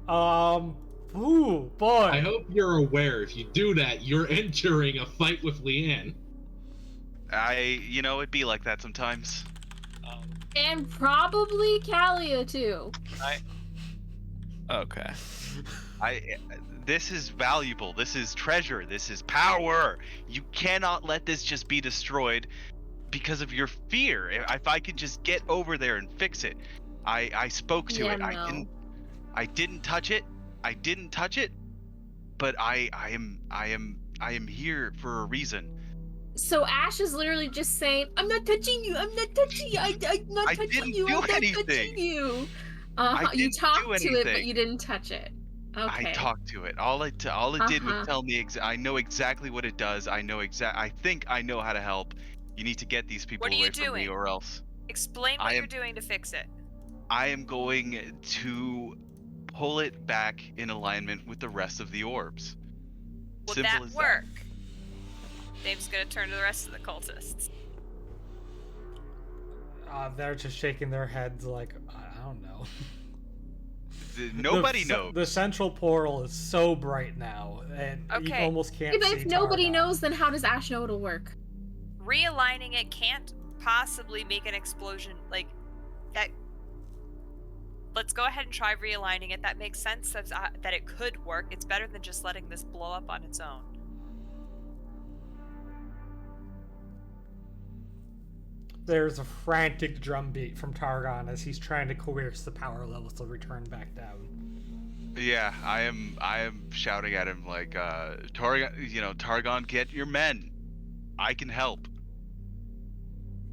Ooh, boy.
I hope you're aware if you do that, you're entering a fight with Leanne.
It'd be like that sometimes.
And probably Kalia too.
Okay.
This is valuable. This is treasure. This is power. You cannot let this just be destroyed because of your fear. If I could just get over there and fix it. I spoke to it.
No.
I didn't touch it. But I am here for a reason.
So Ash is literally just saying, "I'm not touching you. I'm not touching you. I'm not touching you. I'm not touching you." You talked to it, but you didn't touch it. Okay.
I talked to it. All it did was tell me. I know exactly what it does. I think I know how to help. You need to get these people away from me, or else.
Explain what you're doing to fix it.
I am going to pull it back in alignment with the rest of the orbs.
Will
Simple
that
as
work? Dave's gonna turn to the rest of the cultists.
They're just shaking their heads like, I don't know.
Nobody
The
knows.
central portal is so bright now, and you
Okay.
almost can't
Yeah, but
see
if nobody
Targon.
knows, then how does Ash know it'll work?
Realigning it can't possibly make an explosion like that. Let's go ahead and try realigning it. That makes sense that it could work. It's better than just letting this blow up on its own.
There's a frantic drumbeat from Targon as he's trying to coerce the power levels to return back down.
Yeah, I am shouting at him like, Targon, get your men. I can help.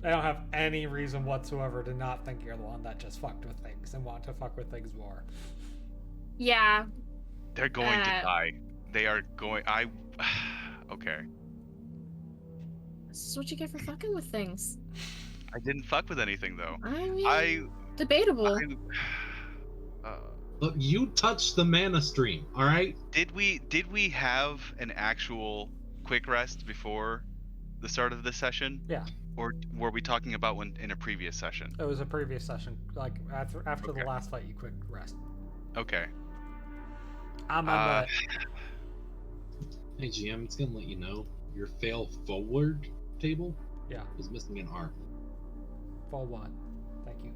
I don't have any reason whatsoever to not think you're the one that just fucked with things and want to fuck with things more.
Yeah.
They're going to die. They are going. Okay.
This is what you get for fucking with things.
I didn't fuck with anything though.
I mean, debatable.
Look, you touched the mana stream, all right?
Did we have an actual quick rest before the start of this session?
Yeah.
Or were we talking about one in a previous session?
It was a previous session. Like, after
Okay.
the last fight, you quick rest.
Okay.
I'm on
Hey, GM, it's gonna let you know your fail forward table
Yeah.
is missing an R.
full one. Thank you.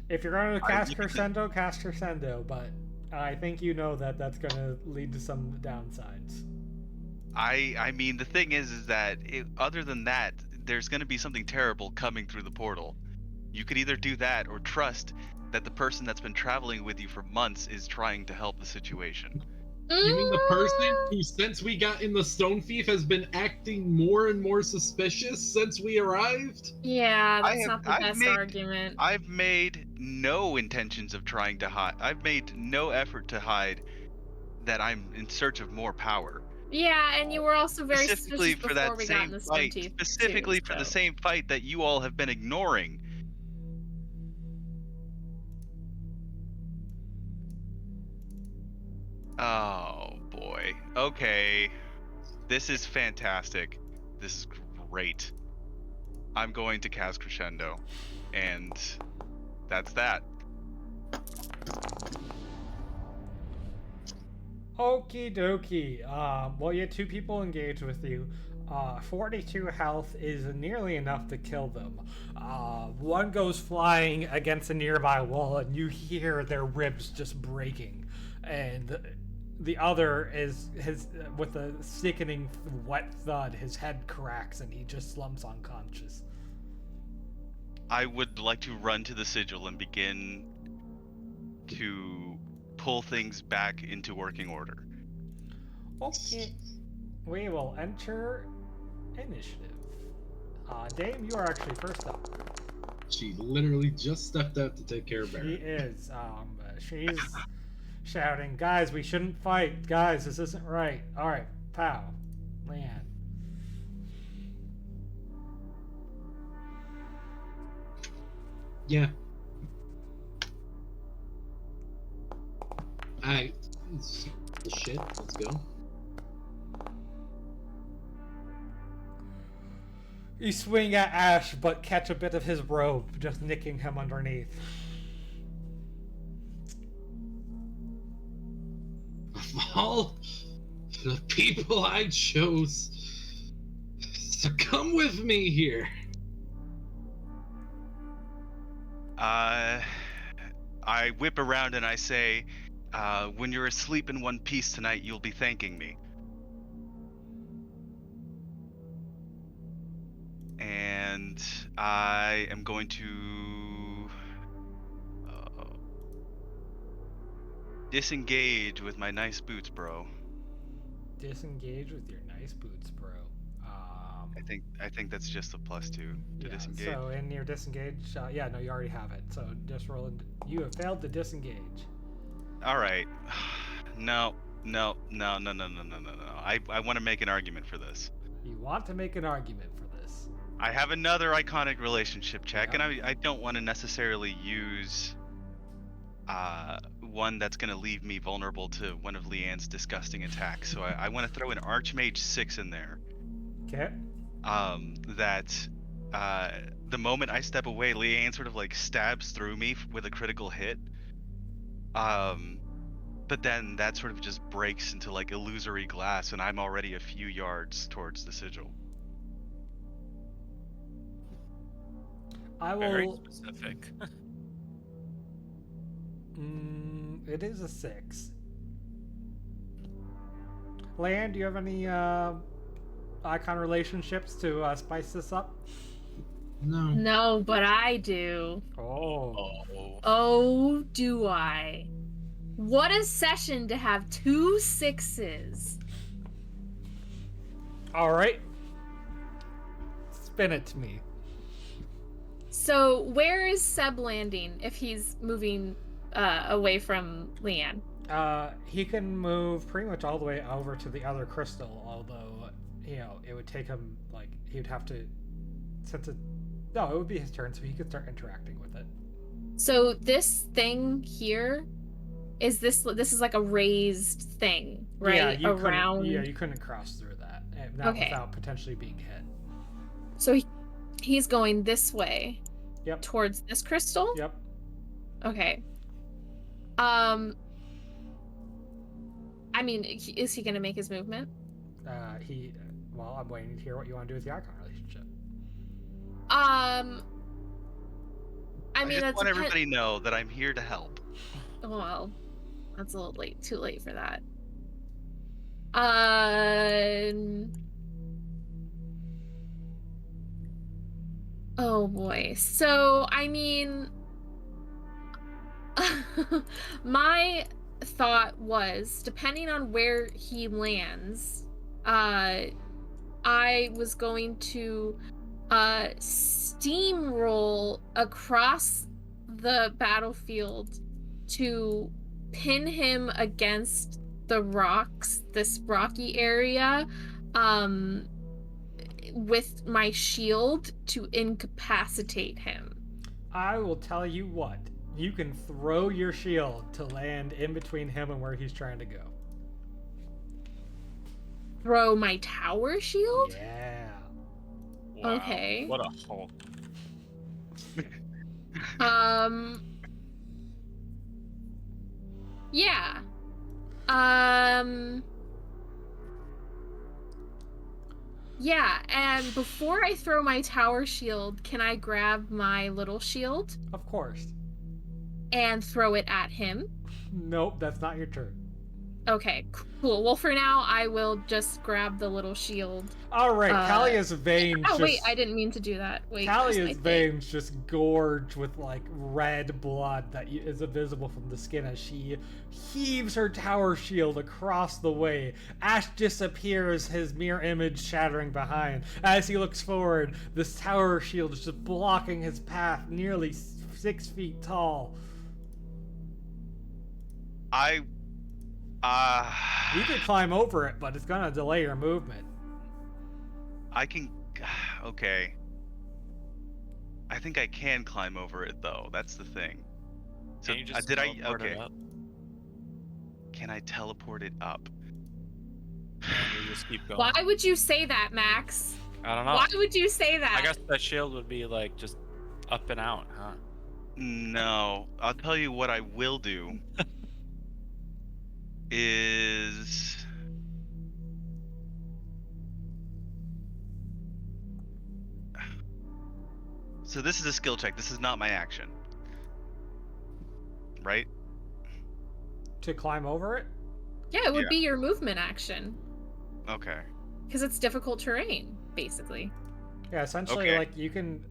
If you're going to
I
cast
look at the-
Crescendo, cast Crescendo, but I think you know that that's going to lead to some downsides.
I mean, the thing is that other than that, there's going to be something terrible coming through the portal. You could either do that or trust that the person that's been traveling with you for months is trying to help the situation.
You mean the person who, since we got in the Stone Thief, has been acting more and more suspicious since we arrived?
Yeah, that's
I've
not the best argument.
I've made no intentions of trying to hide. I've made no effort to hide that I'm in search of more power.
Yeah, and you were also very
Specifically
suspicious
for
before
that
we got in
same
the Stone
fight.
Teeth.
Specifically
too,
for the
so.
same fight that you all have been ignoring. Oh boy. Okay. This is fantastic. This is great. I'm going to cast Crescendo. And that's that.
Okie dokie. Well, you had two people engaged with you. 42 health is nearly enough to kill them. One goes flying against a nearby wall, and you hear their ribs just breaking. And the other is with a sickening wet thud, his head cracks, and he just slumps unconscious.
I would like to run to the sigil and begin to pull things back into working order.
Okay. We will enter initiative. Dame, you are actually first up.
She literally just stepped out to take care of
She
Barrett.
is. She's shouting, "Guys, we shouldn't fight. Guys, this isn't right." All right, pow, Leanne.
Yeah. Shit, let's go.
You swing at Ash, but catch a bit of his robe, just nicking him underneath.
Of all the people I chose to come with me here.
I whip around and I say, when you're asleep in one piece tonight, you'll be thanking me. And I am going to disengage with my nice boots, bro.
Disengage with your nice boots, bro.
I think that's just a +2 to
Yeah,
disengage.
so in your disengage, yeah, no, you already have it. So just roll. You have failed to disengage.
All right. No. I want to make an argument for this.
You want to make an argument for this.
I have another iconic relationship check,
Yeah.
and I don't want to necessarily use one that's going to leave me vulnerable to one of Leanne's disgusting attacks. So I want to throw an Archmage 6 in there.
Okay.
That the moment I step away, Leanne sort of like stabs through me with a critical hit. But then that sort of just breaks into like illusory glass, and I'm already a few yards towards the sigil.
I
Very
will.
specific.
It is a 6. Leanne, do you have any icon relationships to spice this up?
No.
No, but I do.
Oh.
Oh, do I? What a session to have 2 6s.
All right. Spin it to me.
So where is Seb landing if he's moving away from Leanne?
He can move pretty much all the way over to the other crystal, although, it would take him, like, he would have to, no, it would be his turn, so he could start interacting with it.
So this thing here, is this is like a raised thing, right?
Yeah, you
Around.
couldn't, you couldn't cross through that, not
Okay.
without potentially being hit.
So he's going this way.
Yep.
Towards this crystal?
Yep.
Okay. I mean, is he gonna make his movement?
Well, I'm waiting to hear what you want to do with the icon relationship.
I mean,
just
that's
want everybody to know that I'm here to help.
Well, that's a little late. Too late for that. Oh boy. So, I mean, my thought was, depending on where he lands, I was going to steamroll across the battlefield to pin him against the rocks, this rocky area, with my shield to incapacitate him.
I will tell you what. You can throw your shield to land in between him and where he's trying to go.
Throw my tower shield?
Yeah.
Wow,
Okay.
What a Hulk.
Yeah. Yeah, and before I throw my tower shield, can I grab my little shield
Of course.
and throw it at him?
Nope, that's not your turn.
Okay, cool. Well, for now, I will just grab the little shield.
All right, Kalia's veins.
Oh,
just,
wait, I didn't mean to do that. Wait, where's my
Kalia's
thing?
veins just gorge with like red blood that is invisible from the skin as she heaves her tower shield across the way. Ash disappears, his mirror image shattering behind. As he looks forward, this tower shield is just blocking his path, nearly 6 feet tall. You could climb over it, but it's gonna delay your movement.
I can. Okay. I think I can climb over it though. That's the thing. So
Can you just
did I?
teleport it
Okay.
up?
Can I teleport it up?
And you just keep going.
Why would you say that, Max?
I don't know.
Why would you say that?
I guess that shield would be like just up and out, huh?
No. I'll tell you what I will do. Is so this is a skill check. This is not my action. Right?
To climb over it?
Yeah, it would
Yeah.
be your movement action.
Okay.
Because it's difficult terrain, basically.
Yeah, essentially,
Okay.
like you can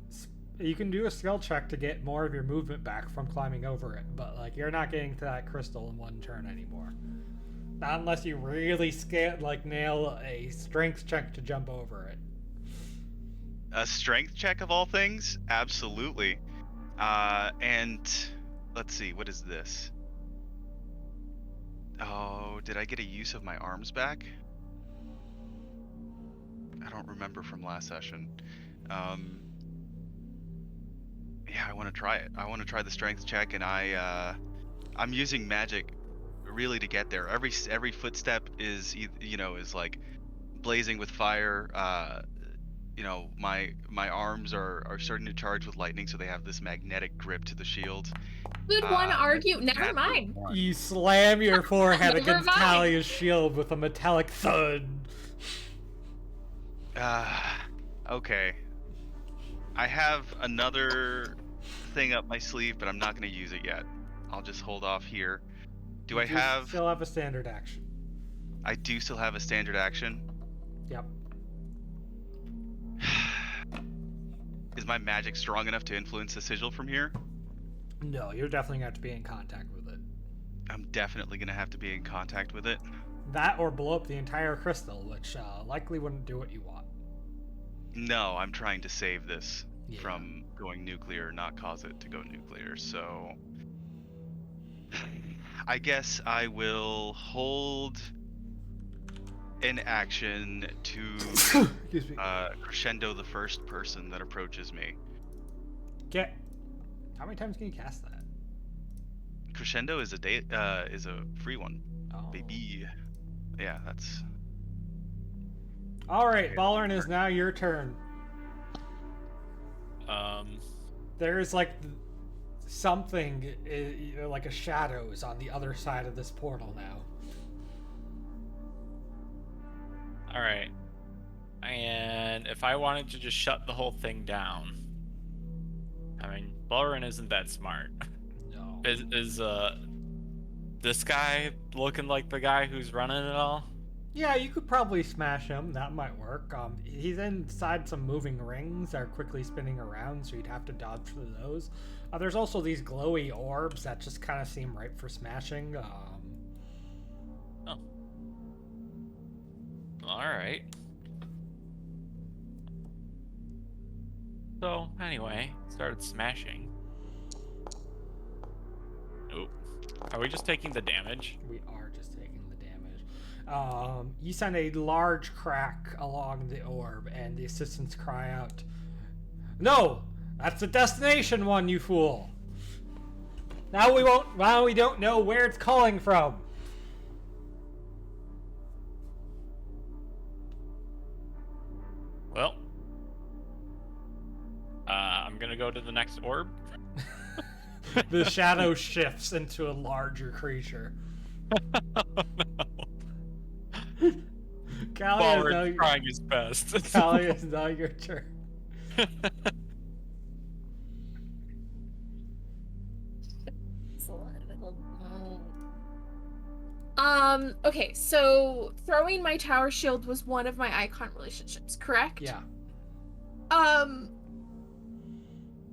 do a skill check to get more of your movement back from climbing over it, but like you're not getting to that crystal in one turn anymore. Not unless you really nail a strength check to jump over it.
A strength check of all things? Absolutely. And let's see, what is this? Oh, did I get a use of my arms back? I don't remember from last session. Yeah, I want to try it. I want to try the strength check, and I'm using magic really to get there. Every footstep is is like blazing with fire. my arms are starting to charge with lightning, so they have this magnetic grip to the shield.
Would one argue? Never
Natural
mind.
one.
You slam your forehead
Never
against
mind.
Talia's shield with a metallic thud.
Okay. I have another thing up my sleeve, but I'm not going to use it yet. I'll just hold off here. Do I
You
have...
still have a standard action.
I do still have a standard action.
Yep.
Is my magic strong enough to influence the sigil from here?
No, you're definitely gonna have to be in contact with it.
I'm definitely going to have to be in contact with it.
That or blow up the entire crystal, which likely wouldn't do what you want.
No, I'm trying to save this
Yeah.
from going nuclear, not cause it to go nuclear, so... I guess I will hold an action to
Excuse me.
crescendo the first person that approaches me.
How many times can you cast that?
Crescendo is a free one,
Oh.
baby. Yeah, that's...
All right,
Okay.
Ballern, is now your turn. There's like something, like a shadow is on the other side of this portal now.
All right. And if I wanted to just shut the whole thing down, I mean, Balrin isn't that smart.
No.
Is this guy looking like the guy who's running it all?
Yeah, you could probably smash him. That might work. He's inside some moving rings that are quickly spinning around, so you'd have to dodge through those. There's also these glowy orbs that just kind of seem ripe for smashing.
Oh. All right. So anyway, started smashing. Oop. Are we just taking the damage?
We are just taking the damage. You send a large crack along the orb, and the assistants cry out, "No! That's the destination one, you fool! Now we don't know where it's calling from!"
Well, I'm gonna go to the next orb.
The shadow shifts into a larger creature.
Balrin's trying his best.
Callie, is now your turn.
Okay, so throwing my tower shield was one of my icon relationships, correct?
Yeah.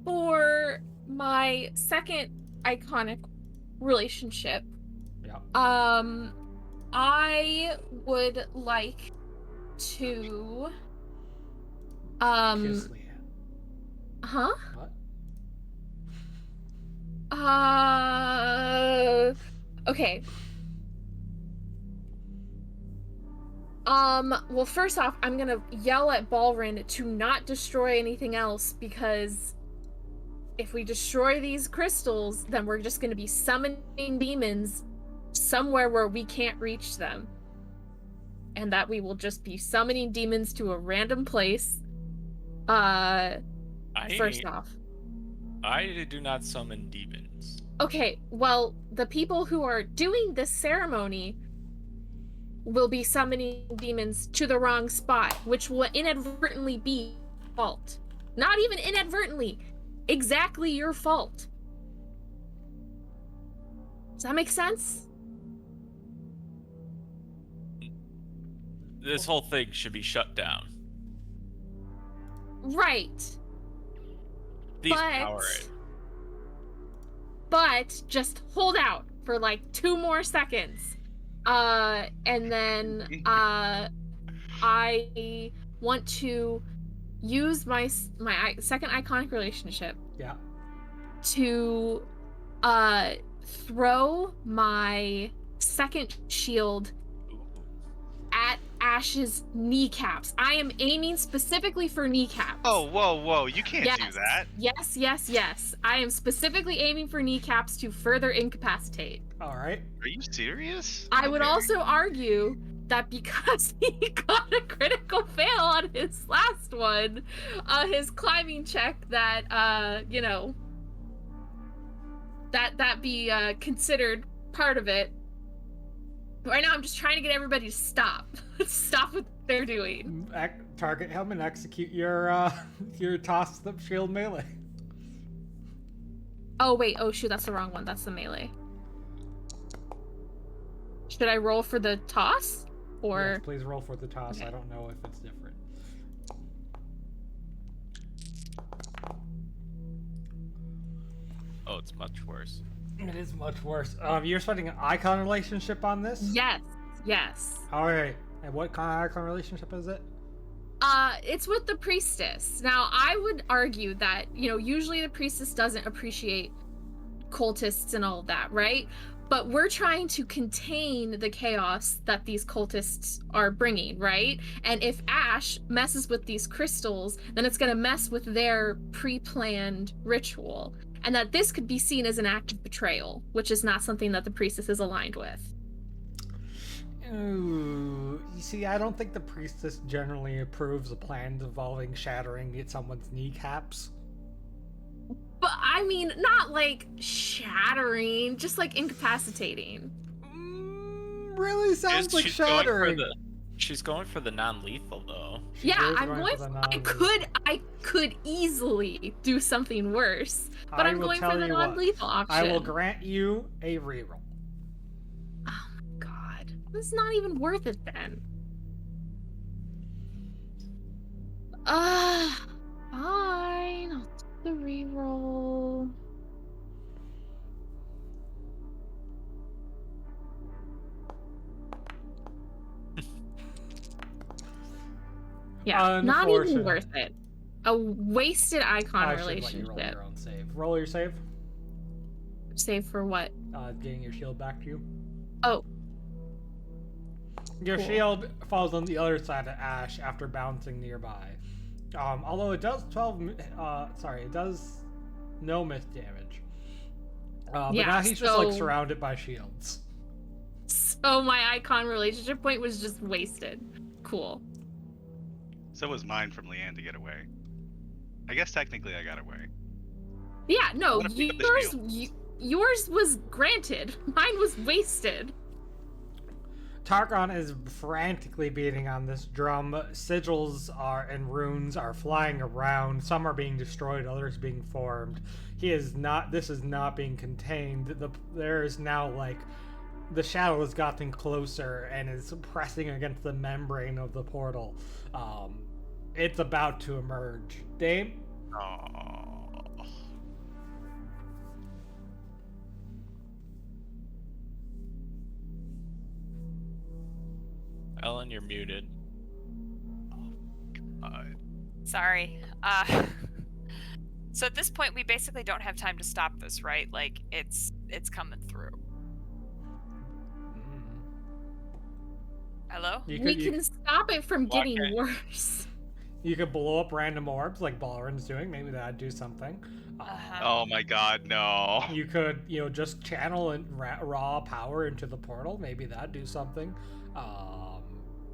For my second iconic relationship,
Yeah.
I would like to,
Kiss Leanne.
huh?
What?
Okay. Well, first off, I'm gonna yell at Balrin to not destroy anything else, because if we destroy these crystals, then we're just gonna be summoning demons somewhere where we can't reach them. And that we will just be summoning demons to a random place. First off.
I do not summon demons.
Okay, well, the people who are doing this ceremony will be summoning demons to the wrong spot, which will inadvertently be your fault. Not even inadvertently, exactly your fault. Does that make sense?
This whole thing should be shut down.
Right.
These power it.
But just hold out for like 2 more seconds. And then I want to use my second iconic relationship.
Yeah.
To throw my second shield at Ash's kneecaps. I am aiming specifically for kneecaps.
Oh, whoa, you can't do that.
Yes. I am specifically aiming for kneecaps to further incapacitate.
All right.
Are you serious?
I would
Okay.
also argue that because he got a critical fail on his last one, his climbing check, that that be considered part of it. Right now, I'm just trying to get everybody to stop. Stop what they're doing.
Target him and execute your toss the shield melee.
Oh wait, oh shoot, that's the wrong one. That's the melee. Should I roll for the toss? Or
Yes, please roll for the toss.
Okay.
I don't know if it's different.
Oh, it's much worse.
It is much worse. You're spending an icon relationship on this?
yes.
Alright. And what kind of icon relationship is it?
It's with the priestess. Now, I would argue that, usually the priestess doesn't appreciate cultists and all of that, right? But we're trying to contain the chaos that these cultists are bringing, right? And if Ash messes with these crystals, then it's going to mess with their pre-planned ritual. And that this could be seen as an act of betrayal, which is not something that the priestess is aligned with.
Ooh, you see, I don't think the priestess generally approves of plans involving shattering someone's kneecaps.
But I mean, not like shattering, just like incapacitating.
Really sounds like
She's
shattering.
She's going for the non-lethal though.
She
Yeah,
is
I'm going.
for the
I could easily do something worse, but I'm
will
going
tell
for the
you what,
non-lethal option.
I will grant you a reroll.
Oh my god, it's not even worth it then. Fine. I'll do the reroll. Yeah, not even
Unfortunate.
worth it. A wasted icon
I should let you roll
relationship.
your own save. Roll your save.
Save for what?
Getting your shield back to you.
Oh,
Your
Cool.
shield falls on the other side of Ash after bouncing nearby. Although it does it does no miss damage. But
Yeah,
now he's just like
so-
surrounded by shields.
so my icon relationship point was just wasted. Cool.
So was mine from Leanne to get away. I guess technically I got away.
Yeah, no,
What if we got the
yours was granted. Mine was wasted.
Targon is frantically beating on this drum. Sigils and runes are flying around. Some are being destroyed, others being formed. This is not being contained. There is now like the shadow has gotten closer and is pressing against the membrane of the portal. It's about to emerge. Dame?
Oh.
Ellen, you're muted.
Sorry. So at this point, we basically don't have time to stop this, right? Like, it's coming through. Hello?
We can stop it from
Why
getting
can't-
worse.
You could blow up random orbs like Balrin's doing. Maybe that'd do something.
Oh my god, no.
You could, just channel and raw power into the portal. Maybe that'd do something.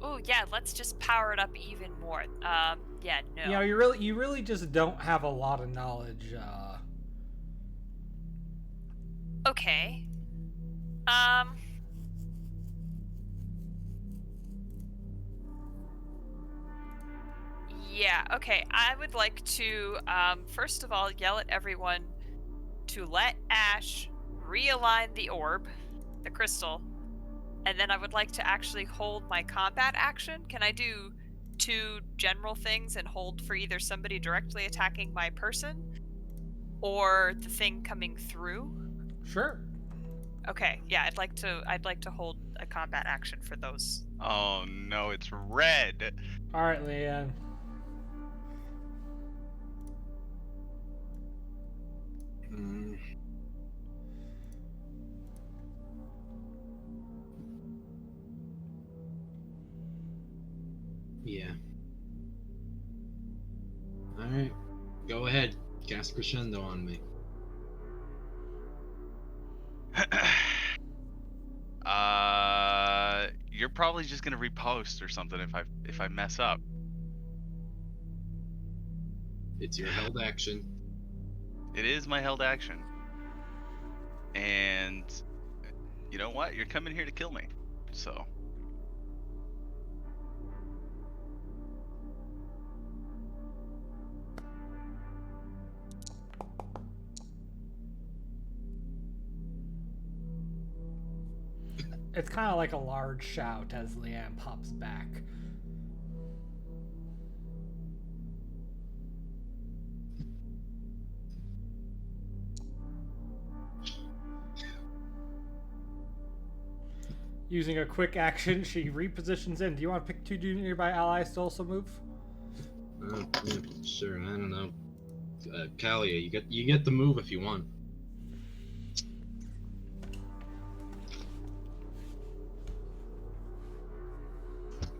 Oh yeah, let's just power it up even more. Yeah, no.
You really just don't have a lot of knowledge.
Okay. Yeah, okay. I would like to, first of all, yell at everyone to let Ash realign the orb, the crystal, and then I would like to actually hold my combat action. Can I do 2 general things and hold for either somebody directly attacking my person or the thing coming through?
Sure.
Okay, yeah, I'd like to hold a combat action for those.
Oh no, it's red.
All right, Leanne.
Yeah. Alright. Go ahead. Cast Crescendo on me.
You're probably just gonna repost or something if I mess up.
It's your held action.
It is my held action. And you know what? You're coming here to kill me. So.
It's kind of like a large shout as Leanne pops back. Using a quick action, she repositions in. Do you want to pick two nearby allies to also move?
Sure, I don't know. Kalia, you get the move if you want.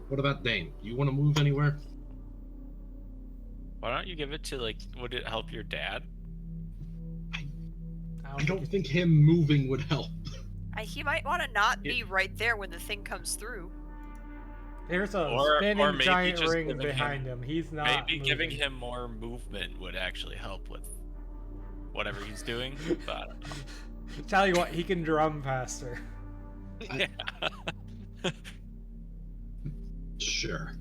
What about Dane? You want to move anywhere?
Why don't you give it to, like, would it help your dad?
I don't think him moving would help.
He might want to not be right there when the thing comes through.
There's a
Or
spinning
maybe
giant
just
ring
giving
behind him. He's not
Maybe
moving.
giving him more movement would actually help with whatever he's doing, but I don't know.
Tell you what, he can drum faster.
Yeah.
Sure.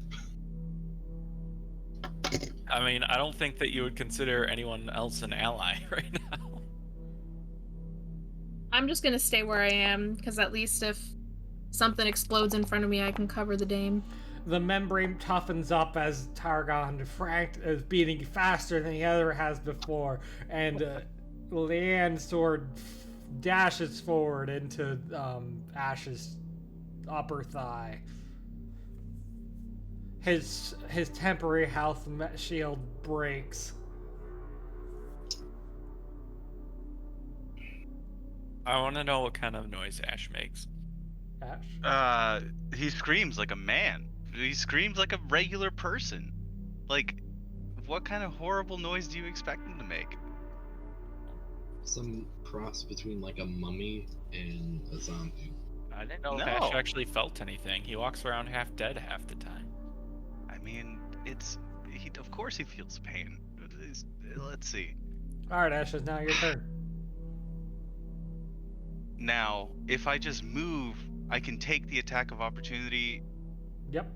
I mean, I don't think that you would consider anyone else an ally right now.
I'm just gonna stay where I am, because at least if something explodes in front of me, I can cover the dame.
The membrane toughens up as Targon Frank is beating faster than he ever has before, and Leanne's sword dashes forward into Ash's upper thigh. His temporary health shield breaks.
I want to know what kind of noise Ash makes.
Ash?
He screams like a man. He screams like a regular person. Like, what kind of horrible noise do you expect him to make?
Some cross between like a mummy and a zombie.
I didn't know if Ash actually felt anything. He walks around half dead half the time.
I mean, of course he feels pain. Let's see.
Alright, Ash, it's now your turn.
Now, if I just move, I can take the attack of opportunity.
Yep.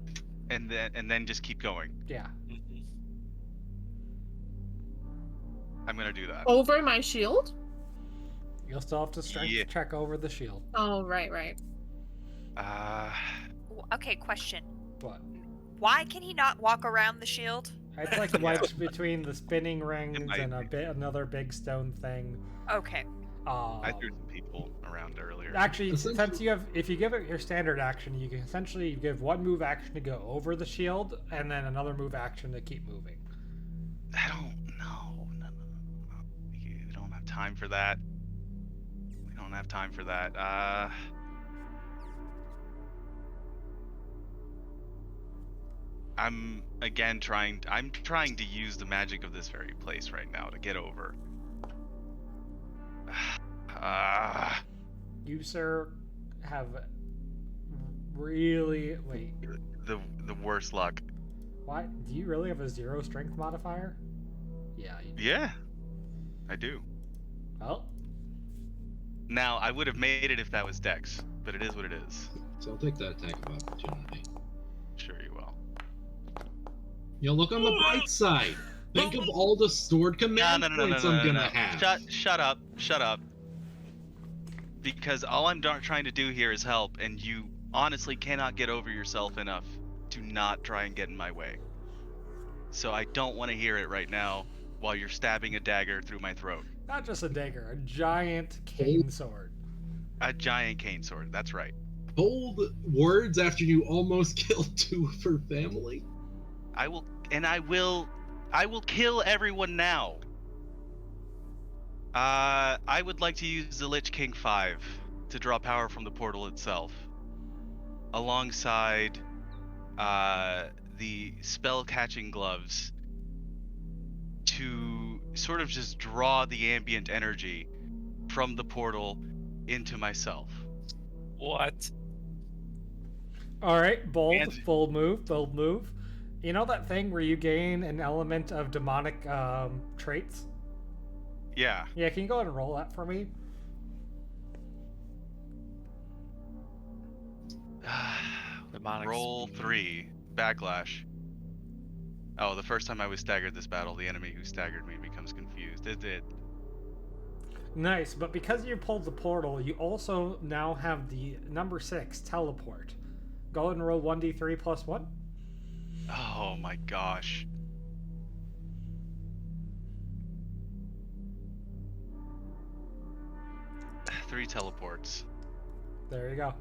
And then just keep going.
Yeah.
I'm gonna do that.
Over my shield?
You'll still have to strength check over the shield.
Oh, right.
Okay, question.
What?
Why can he not walk around the shield?
It's like wedged between the spinning rings and another big stone thing.
Okay.
I threw some people around earlier.
Actually, since if you give it your standard action, you can essentially give one move action to go over the shield, and then another move action to keep moving.
I don't know. No. We don't have time for that. We don't have time for that. I'm trying to use the magic of this very place right now to get over.
You, sir, have really
the worst luck.
Why do you really have a 0 strength modifier? Yeah. You do.
Yeah, I do.
Well,
now I would have made it if that was Dex, but it is what it is.
So I'll take that attack of opportunity.
Sure you will.
Look on the bright side. Think of all the stored command points I'm gonna have.
Shut up. Because all I'm trying to do here is help, and you honestly cannot get over yourself enough to not try and get in my way. So I don't want to hear it right now while you're stabbing a dagger through my throat.
not just a dagger, a giant cane sword.
A giant cane sword, that's right.
Bold words after you almost killed 2 of her family.
I will kill everyone now. I would like to use the Lich King 5 to draw power from the portal itself, alongside the spell catching gloves, to sort of just draw the ambient energy from the portal into myself.
What?
All right, bold,
And-
bold move, bold move. You know that thing where you gain an element of demonic traits?
Yeah.
Yeah, can you go ahead and roll that for me?
Demonic
Roll
speed.
3. Backlash. Oh, the first time I was staggered this battle, the enemy who staggered me becomes confused. It did.
Nice, but because you pulled the portal, you also now have the number 6 teleport. Go ahead and roll 1d3 plus 1.
Oh my gosh. Three teleports.
There you go.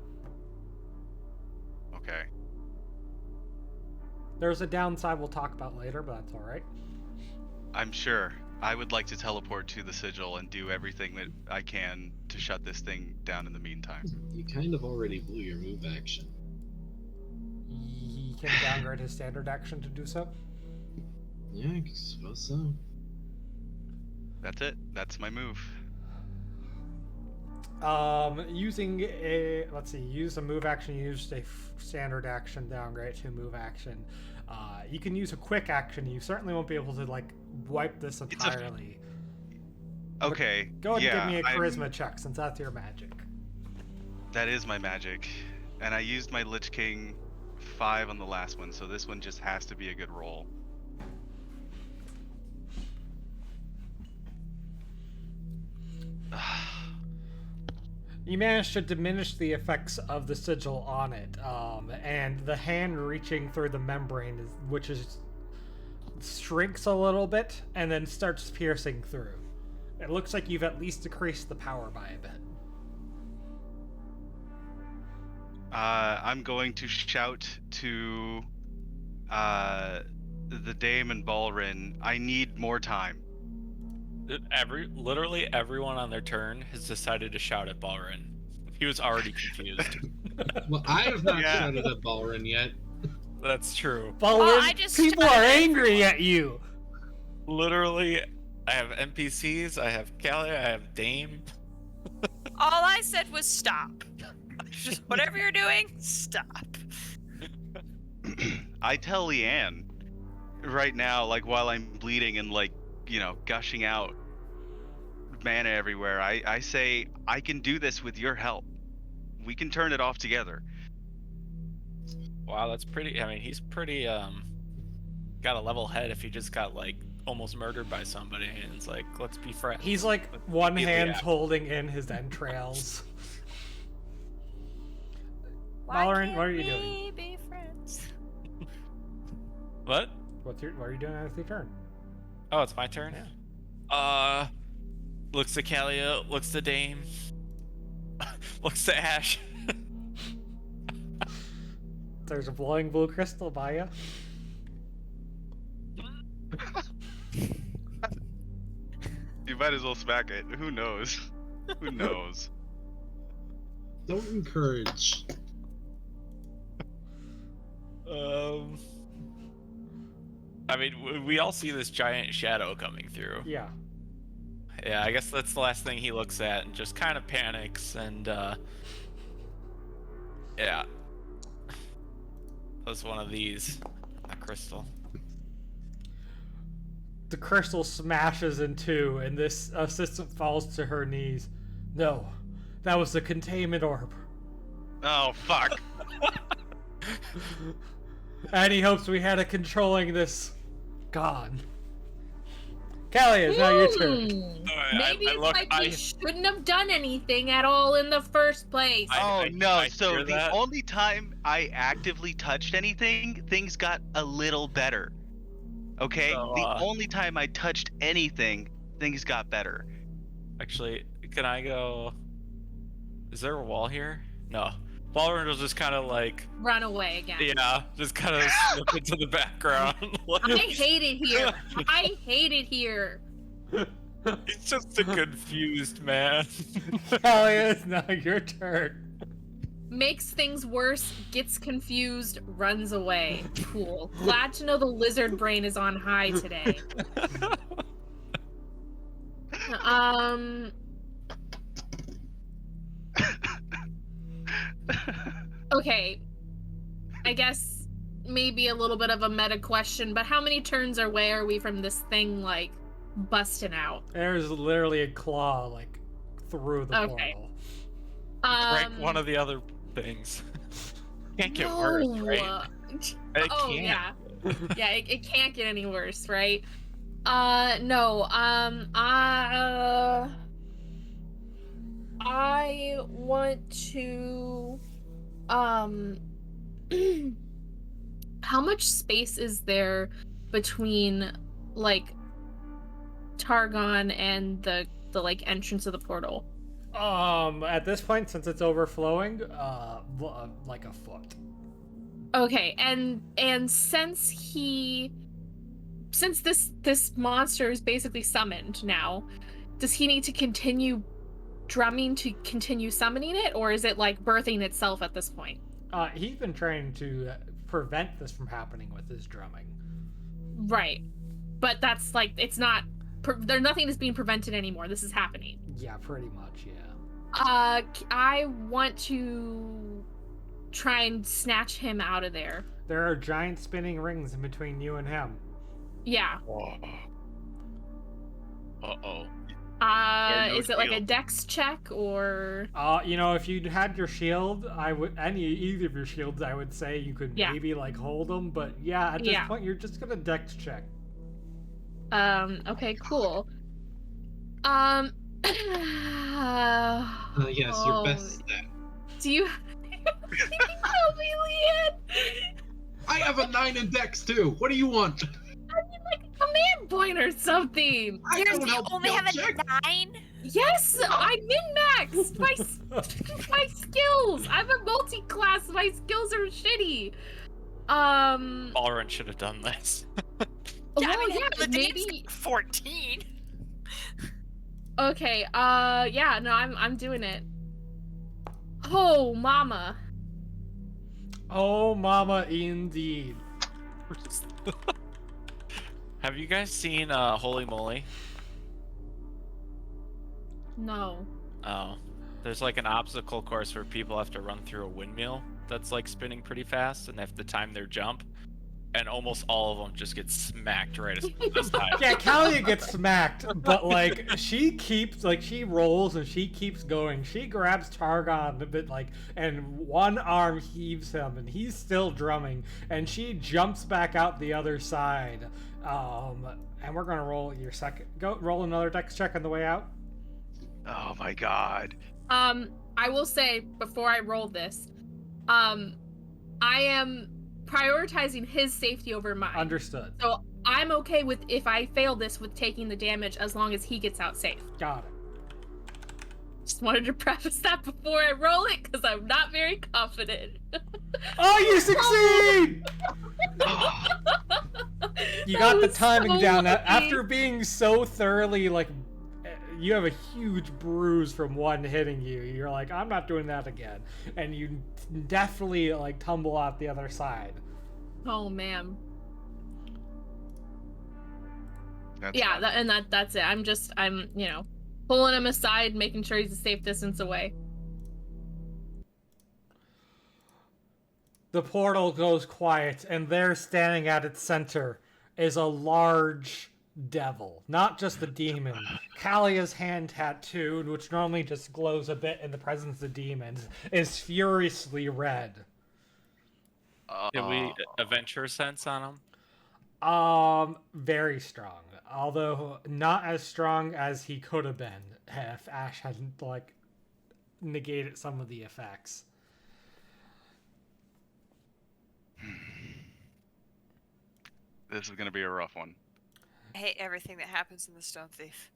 Okay.
There's a downside we'll talk about later, but that's alright.
I'm sure. I would like to teleport to the sigil and do everything that I can to shut this thing down in the meantime.
You kind of already blew your move action.
He can downgrade his standard action to do so.
Yeah, I suppose so.
That's it. That's my move.
Using a, let's see, use a move action, use a standard action, downgrade to move action. You can use a quick action. You certainly won't be able to, like, wipe this entirely.
Okay.
Go ahead
yeah,
and give me a
I'm-
charisma check, since that's your magic.
That is my magic. And I used my Lich King 5 on the last one, so this one just has to be a good roll.
You managed to diminish the effects of the sigil on it, and the hand reaching through the membrane, shrinks a little bit and then starts piercing through. It looks like you've at least decreased the power by a bit.
I'm going to shout to the Dame and Balrin, I need more time.
Literally everyone on their turn has decided to shout at Balrin. He was already confused.
Well, I have not
Yeah.
shouted at Balrin yet.
That's true.
Balrin,
I just
people
shouted
are
at
angry
everyone.
at you.
Literally, I have NPCs, I have Callie, I have Dame.
All I said was stop. Just whatever you're doing, stop.
I tell Leanne right now, like while I'm bleeding and like, gushing out mana everywhere, I say, I can do this with your help. We can turn it off together.
Wow, that's pretty. I mean, he's pretty. Got a level head if he just got like almost murdered by somebody, and it's like, let's be friends.
He's like
Let's
one
be
hand
react.
holding in his entrails.
Why
Balrin,
can't
what are you
we
doing?
be friends?
What?
What are you doing with your turn?
Oh, it's my turn.
Yeah.
Looks to Kalia, looks to Dame, looks to Ash.
There's a glowing blue crystal by you.
You might as well smack it. Who knows? Who knows?
Don't encourage.
I mean, we all see this giant shadow coming through.
Yeah.
Yeah, I guess that's the last thing he looks at and just kind of panics and, yeah. That's one of these. A crystal.
The crystal smashes in two, and this assistant falls to her knees. No, that was the containment orb.
Oh, fuck.
Any hopes we had of controlling this? Gone. Callie, it's now your turn.
Maybe
I
it's
look-
like we shouldn't have done anything at all in the first place.
Oh, no.
I
So
hear
the
that.
only time I actively touched anything, things got a little better. Okay?
So,
the only time I touched anything, things got better.
Actually, can I go? Is there a wall here? No. Balrin will just kind of like,
Run away again.
yeah, just kind of slip into the background.
I hate it here. I hate it here.
He's just a confused man.
Callie, it's now your turn.
Makes things worse, gets confused, runs away. Cool. Glad to know the lizard brain is on high today. Okay. I guess maybe a little bit of a meta question, but how many turns away are we from this thing, like, busting out?
There's literally a claw, like, through the
Okay.
portal.
Break one of the other things. Can't get worse, right? It
Oh,
can't.
yeah. Yeah, it can't get any worse, right? No, I want to, how much space is there between, like, Targon and the like, entrance of the portal?
At this point, since it's overflowing, like a foot.
Okay, and since this monster is basically summoned now, does he need to continue drumming to continue summoning it, or is it like birthing itself at this point?
He's been trying to prevent this from happening with his drumming.
Right, but that's like, it's not. There's nothing is being prevented anymore. This is happening.
Yeah, pretty much. Yeah.
I want to try and snatch him out of there.
There are giant spinning rings in between you and him.
Yeah.
Uh-oh.
no
Is it like a
shield.
dex check or?
You know, if you had your shield, either of your shields, I would say you could maybe like hold them. But yeah, at this point, you're just gonna dex check.
Okay, cool.
Yes, your best stat.
Do you help me, Leanne?
I have a 9 in Dex too. What do you want?
I mean, like a command point or something.
I don't
You
help
only have a
check.
9?
Yes, I min-maxed my skills. I'm a multi-class. My skills are shitty.
Balrun should have done this.
Yeah,
well,
the
maybe.
14.
Okay. Yeah. No, I'm doing it. Oh, mama.
Oh, mama, indeed.
Have you guys seen Holy Moly?
No.
Oh. There's like an obstacle course where people have to run through a windmill that's like spinning pretty fast and they have to time their jump. And almost all of them just get smacked right as time.
Yeah, Kalia gets smacked, but like she rolls and she keeps going. She grabs Targon a bit and one arm heaves him, and he's still drumming, and she jumps back out the other side. And we're gonna roll your second. Go roll another dex check on the way out.
Oh my god.
I will say before I roll this, I am prioritizing his safety over mine.
Understood.
So I'm okay with, if I fail this, with taking the damage as long as he gets out safe.
Got it.
Just wanted to preface that before I roll it, because I'm not very confident.
Oh, you succeed! You got the timing
so
down.
lucky.
After being so thoroughly you have a huge bruise from one hitting you. You're like, I'm not doing that again, and you definitely tumble out the other side.
Oh man.
That's
Yeah,
fine.
that's it. I'm pulling him aside, making sure he's a safe distance away.
The portal goes quiet, and there, standing at its center, is a large devil. Not just a demon. Kalia's hand tattooed, which normally just glows a bit in the presence of demons, is furiously red.
Did we adventure sense on him?
Very strong. Although not as strong as he could have been if Ash hadn't negated some of the effects.
This is gonna be a rough one.
I hate everything that happens in the Stone Thief.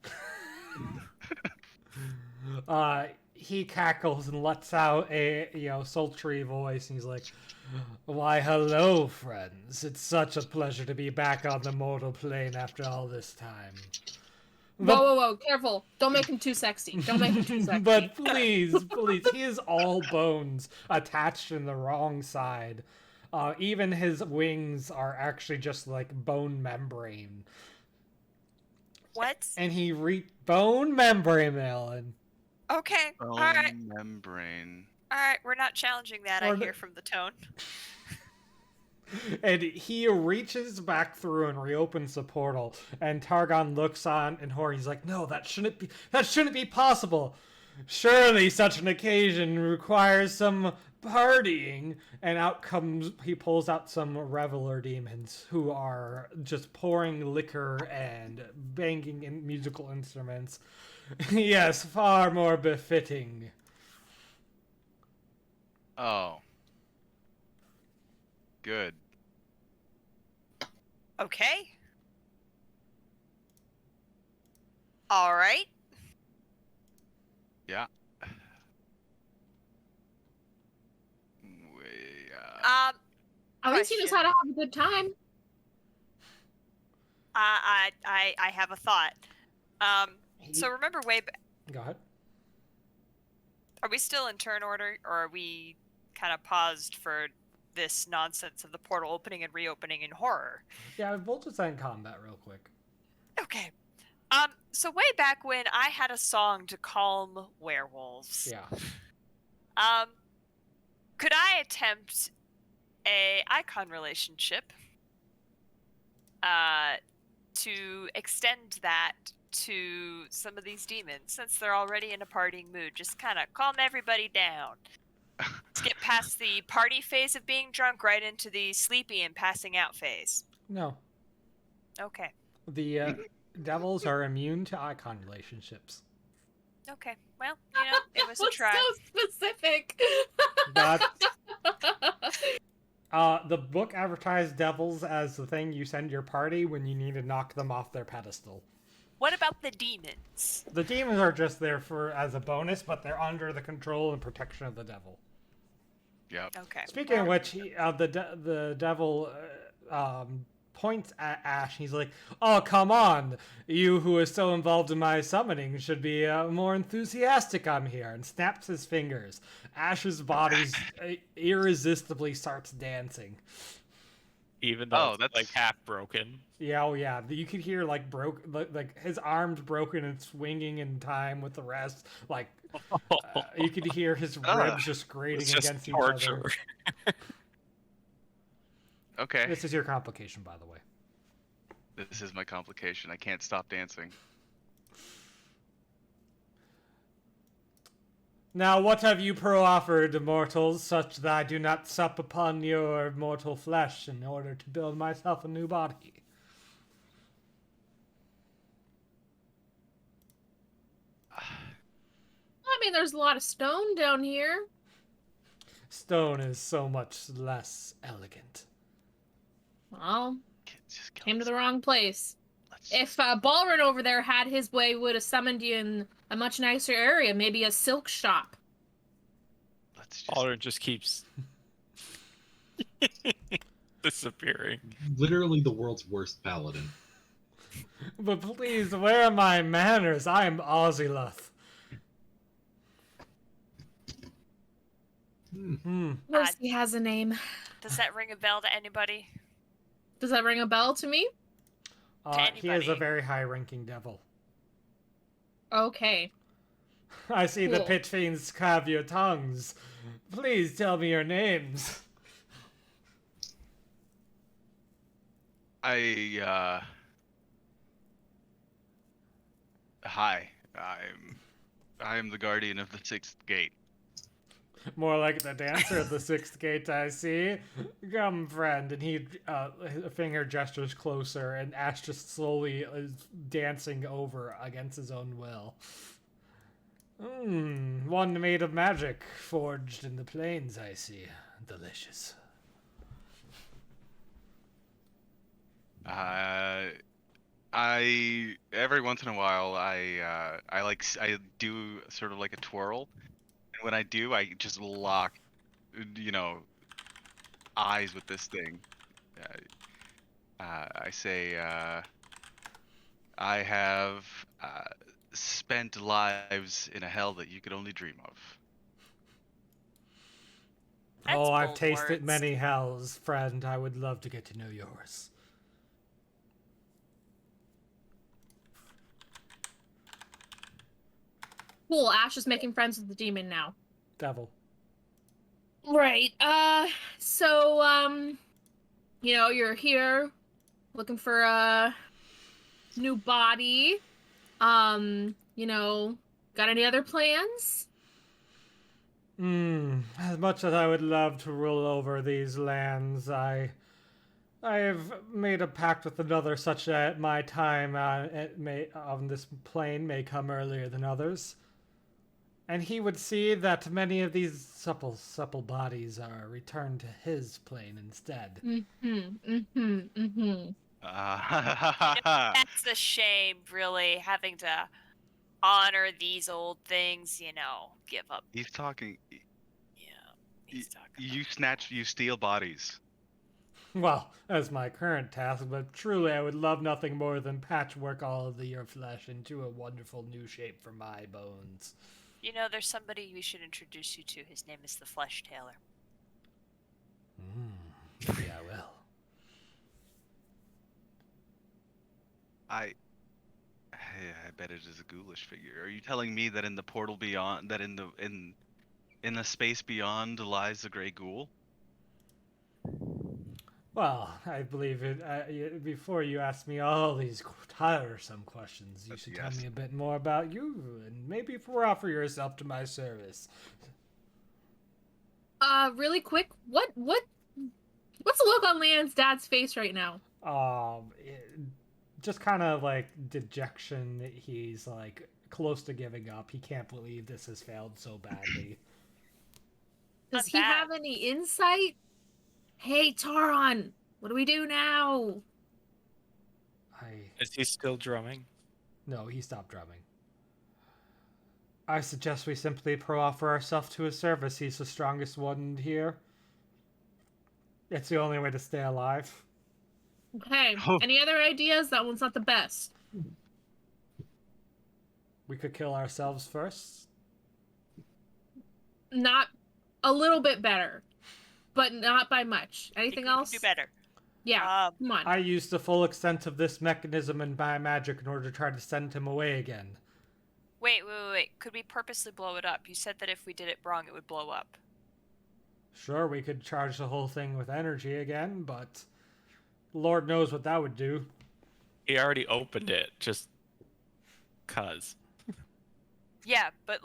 He cackles and lets out a sultry voice, and he's like, "Why, hello, friends. It's such a pleasure to be back on the mortal plane after all this time."
Whoa, careful. Don't make him too sexy. Don't make him too sexy.
But please, he is all bones attached in the wrong side. Even his wings are actually just bone membrane.
What?
And he bone membrane, Ellen.
Okay.
Bone
All right.
membrane.
All right. We're not challenging that. I
Or
hear from the tone.
And he reaches back through and reopens the portal, and Targon looks on in horror. He's like, "No, that shouldn't be possible. Surely such an occasion requires some partying." And he pulls out some reveler demons who are just pouring liquor and banging in musical instruments. Yes, far more befitting.
Oh. Good.
Okay. All right.
Yeah.
At least he knows how to have a good time.
I have a thought. So remember
Go ahead.
are we still in turn order, or are we kind of paused for this nonsense of the portal opening and reopening in horror?
Yeah, we'll just end combat real quick.
Okay. So way back when I had a song to calm werewolves.
Yeah.
Could I attempt a icon relationship to extend that to some of these demons, since they're already in a partying mood? Just kind of calm everybody down. Let's get past the party phase of being drunk right into the sleepy and passing out phase.
No.
Okay.
The devils are immune to icon relationships.
Okay. Well, you know, it was a try.
So specific.
That's the book advertised devils as the thing you send your party when you need to knock them off their pedestal.
What about the demons?
The demons are just there as a bonus, but they're under the control and protection of the devil.
Yep.
Okay.
Speaking of which, the devil points at Ash. He's like, "Oh, come on! You who is so involved in my summoning should be more enthusiastic. I'm here." And snaps his fingers. Ash's body irresistibly starts dancing.
Even though it's
that's
like half broken.
Yeah, oh yeah. You could hear like like his arms broken and swinging in time with the rest. Like you could hear his ribs just grating
It's just
against
torture.
each other.
Okay.
This is your complication, by the way.
This is my complication. I can't stop dancing.
Now, what have you proffered, mortals, such that I do not sup upon your mortal flesh in order to build myself a new body?
I mean, there's a lot of stone down here.
Stone is so much less elegant.
Well,
Just kill
came to
this-
the wrong place.
let's-
If Ballrun over there had his way, would have summoned you in a much nicer area, maybe a silk shop.
let's just
Alder just keeps disappearing.
Literally the world's worst paladin.
But please, where are my manners? I am Oziloth.
Of course he has a name.
Does that ring a bell to anybody?
Does that ring a bell to me?
He is a
anybody.
very high-ranking devil.
Okay.
I see the
Cool.
pit fiends carve your tongues. Please tell me your names.
Hi. I am the guardian of the sixth gate.
More like the dancer of the sixth gate, I see. Come, friend. And he, his finger gestures closer, and Ash just slowly is dancing over against his own will. One made of magic, forged in the plains, I see. Delicious.
I every once in a while I do sort of like a twirl, and when I do, I just lock, eyes with this thing. I say, I have spent lives in a hell that you could only dream of.
That's
Oh, I've
bold
tasted
words.
many hells, friend. I would love to get to know yours.
Cool. Ash is making friends with the demon now.
Devil.
Right. So you're here looking for a new body. Got any other plans?
As much as I would love to rule over these lands, I have made a pact with another such that my time on this plane may come earlier than others. And he would see that many of these supple bodies are returned to his plane instead.
That's a shame, really, having to honor these old things, give up.
He's talking.
Yeah, he's talking.
You steal bodies.
Well, that's my current task, but truly I would love nothing more than patchwork all of your flesh into a wonderful new shape for my bones.
There's somebody we should introduce you to. His name is the Flesh Tailor.
Maybe I will.
I bet it is a ghoulish figure. Are you telling me that in the portal beyond, that in the space beyond lies the Grey Ghoul?
Well, I believe it. Before you ask me all these tiresome questions, you should tell me a bit more about you, and maybe offer yourself to my service.
Really quick, what's the look on Leanne's dad's face right now?
Just kind of like dejection. He's like close to giving up. He can't believe this has failed so badly.
Does he have any insight? Hey, Taron, what do we do now?
Is he still drumming?
No, he stopped drumming. I suggest we simply offer ourselves to his service. He's the strongest one here. It's the only way to stay alive.
Okay, any other ideas? That one's not the best.
We could kill ourselves first.
Not a little bit better, but not by much. Anything else?
Do better.
Yeah, come on.
I used the full extent of this mechanism and my magic in order to try to send him away again.
Wait. Could we purposely blow it up? You said that if we did it wrong, it would blow up.
Sure, we could charge the whole thing with energy again, but Lord knows what that would do.
He already opened it, just 'cause.
Yeah, but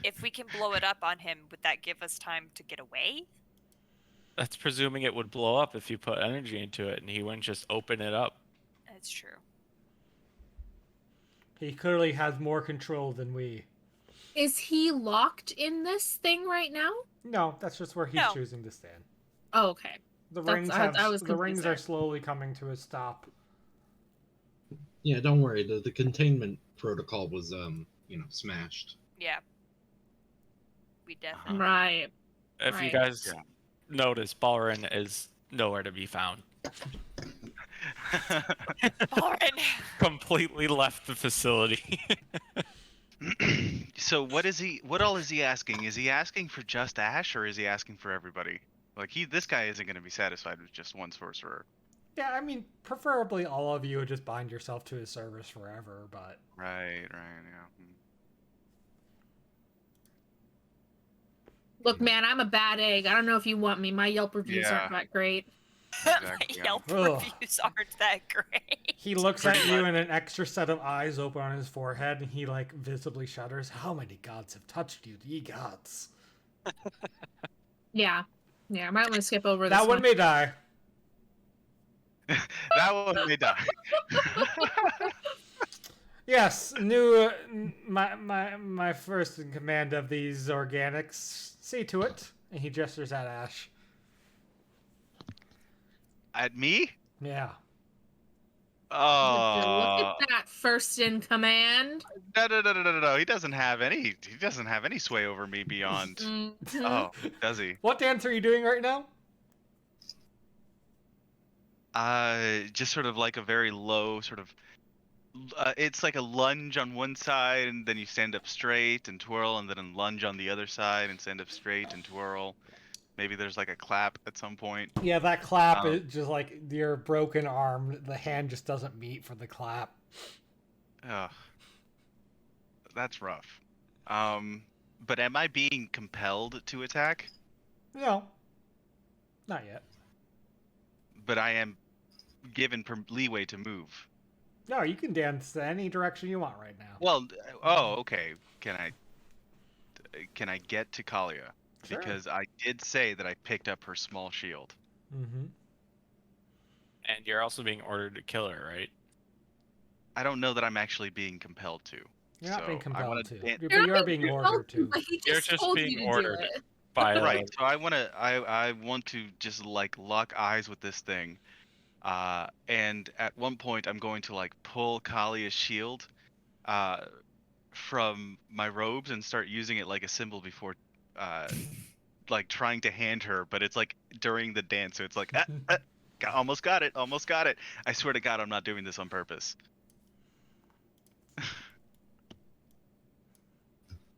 if we can blow it up on him, would that give us time to get away?
That's presuming it would blow up if you put energy into it, and he wouldn't just open it up.
That's true.
He clearly has more control than we.
Is he locked in this thing right now?
No, that's just where he's choosing to stand.
Oh, okay.
The rings are slowly coming to a stop.
Yeah, don't worry. The containment protocol was smashed.
Yeah. We definitely.
Right.
If you guys notice, Balrin is nowhere to be found.
Balrin
completely left the facility.
So what all is he asking? Is he asking for just Ash, or is he asking for everybody? This guy isn't going to be satisfied with just one sorcerer.
Yeah, I mean, preferably all of you would just bind yourself to his service forever, but...
Right, yeah.
Look, man, I'm a bad egg. I don't know if you want me. My Yelp reviews aren't that great.
Exactly,
Yelp reviews aren't that great.
He looks at you and an extra set of eyes open on his forehead, and he, visibly shudders. How many gods have touched you? Ye gods.
Yeah, I might want to skip over this
That one may die.
That one may die.
Yes, my first in command of these organics. See to it. And he gestures at Ash.
At me?
Yeah.
Oh.
Look at that, first in command.
No. He doesn't have any sway over me beyond.
Mm-hmm.
Oh, does he?
What dance are you doing right now?
Just sort of like a very low sort of. It's like a lunge on one side, and then you stand up straight and twirl, and then a lunge on the other side and stand up straight and twirl. Maybe there's like a clap at some point.
Yeah, that clap is just like your broken arm. The hand just doesn't meet for the clap.
Ugh. That's rough. But am I being compelled to attack?
No. Not yet.
but I am given leeway to move.
No, you can dance any direction you want right now.
Well, oh, okay. Can I get to Kalia?
Sure.
Because I did say that I picked up her small shield.
Mm-hmm.
And you're also being ordered to kill her, right?
I don't know that I'm actually being compelled to.
You're not being
So I wanna
compelled to.
dan-
But you are being
compelled
ordered to.
but he
You're
just
just
told
being
you to
ordered.
do it.
By
Right. So I want to just like lock eyes with this thing. And at one point I'm going to like pull Kalia's shield from my robes and start using it like a symbol before like trying to hand her, but it's like during the dance, so it's like almost got it. I swear to God, I'm not doing this on purpose.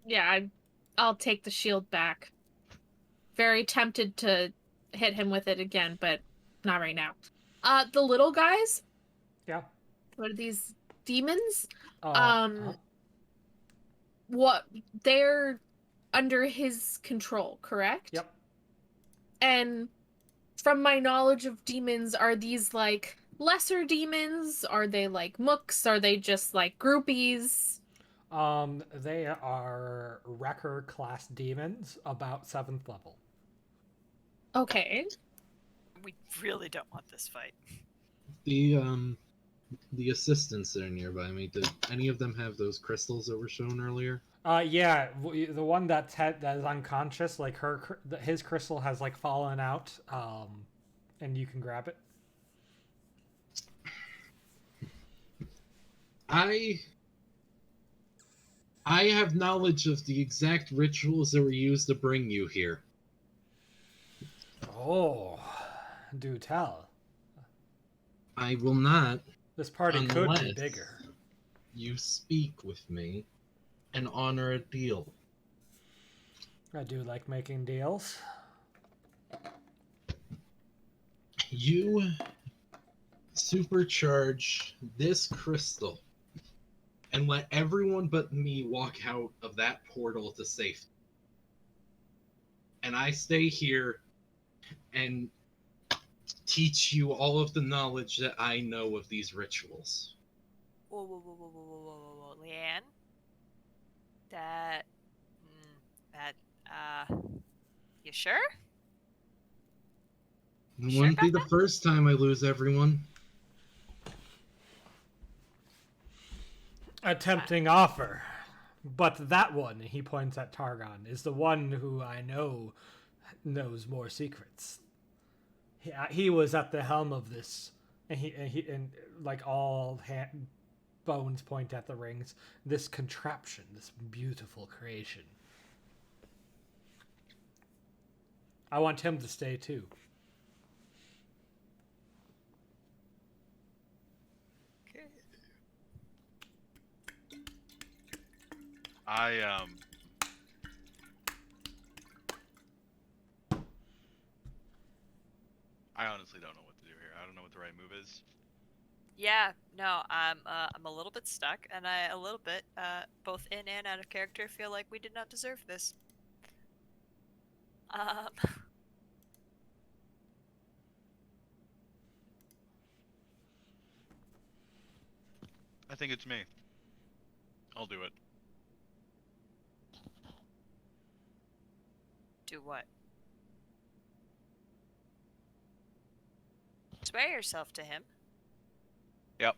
Yeah, I'll take the shield back. Very tempted to hit him with it again, but not right now. The little guys?
Yeah.
What are these demons?
Uh-huh.
What they're under his control, correct?
Yep.
And from my knowledge of demons, are these like lesser demons? Are they like mooks? Are they just like groupies?
They are Wrecker class demons, about 7th level.
Okay.
We really don't want this fight.
The assistants that are nearby me, did any of them have those crystals that were shown earlier?
Yeah, the one that is unconscious, like his crystal has like fallen out, and you can grab it.
I have knowledge of the exact rituals that were used to bring you here.
Oh, do tell.
I will not.
This party could be
Unless
bigger.
You speak with me and honor a deal.
I do like making deals.
You supercharge this crystal and let everyone but me walk out of that portal to safety. And I stay here and teach you all of the knowledge that I know of these rituals.
Whoa, Leanne? You sure?
It
Sure
wouldn't be
about
the first time I lose everyone.
A tempting offer. But that one, he points at Targon, is the one who I know knows more secrets. He was at the helm of this, and like all bones point at the rings. This contraption, this beautiful creation. I want him to stay too.
Okay.
I honestly don't know what to do here. I don't know what the right move is.
Yeah, no, I'm a little bit stuck, and I a little bit, both in and out of character, feel like we did not deserve this.
I think it's me. I'll do it.
Do what? Swear yourself to him.
Yep.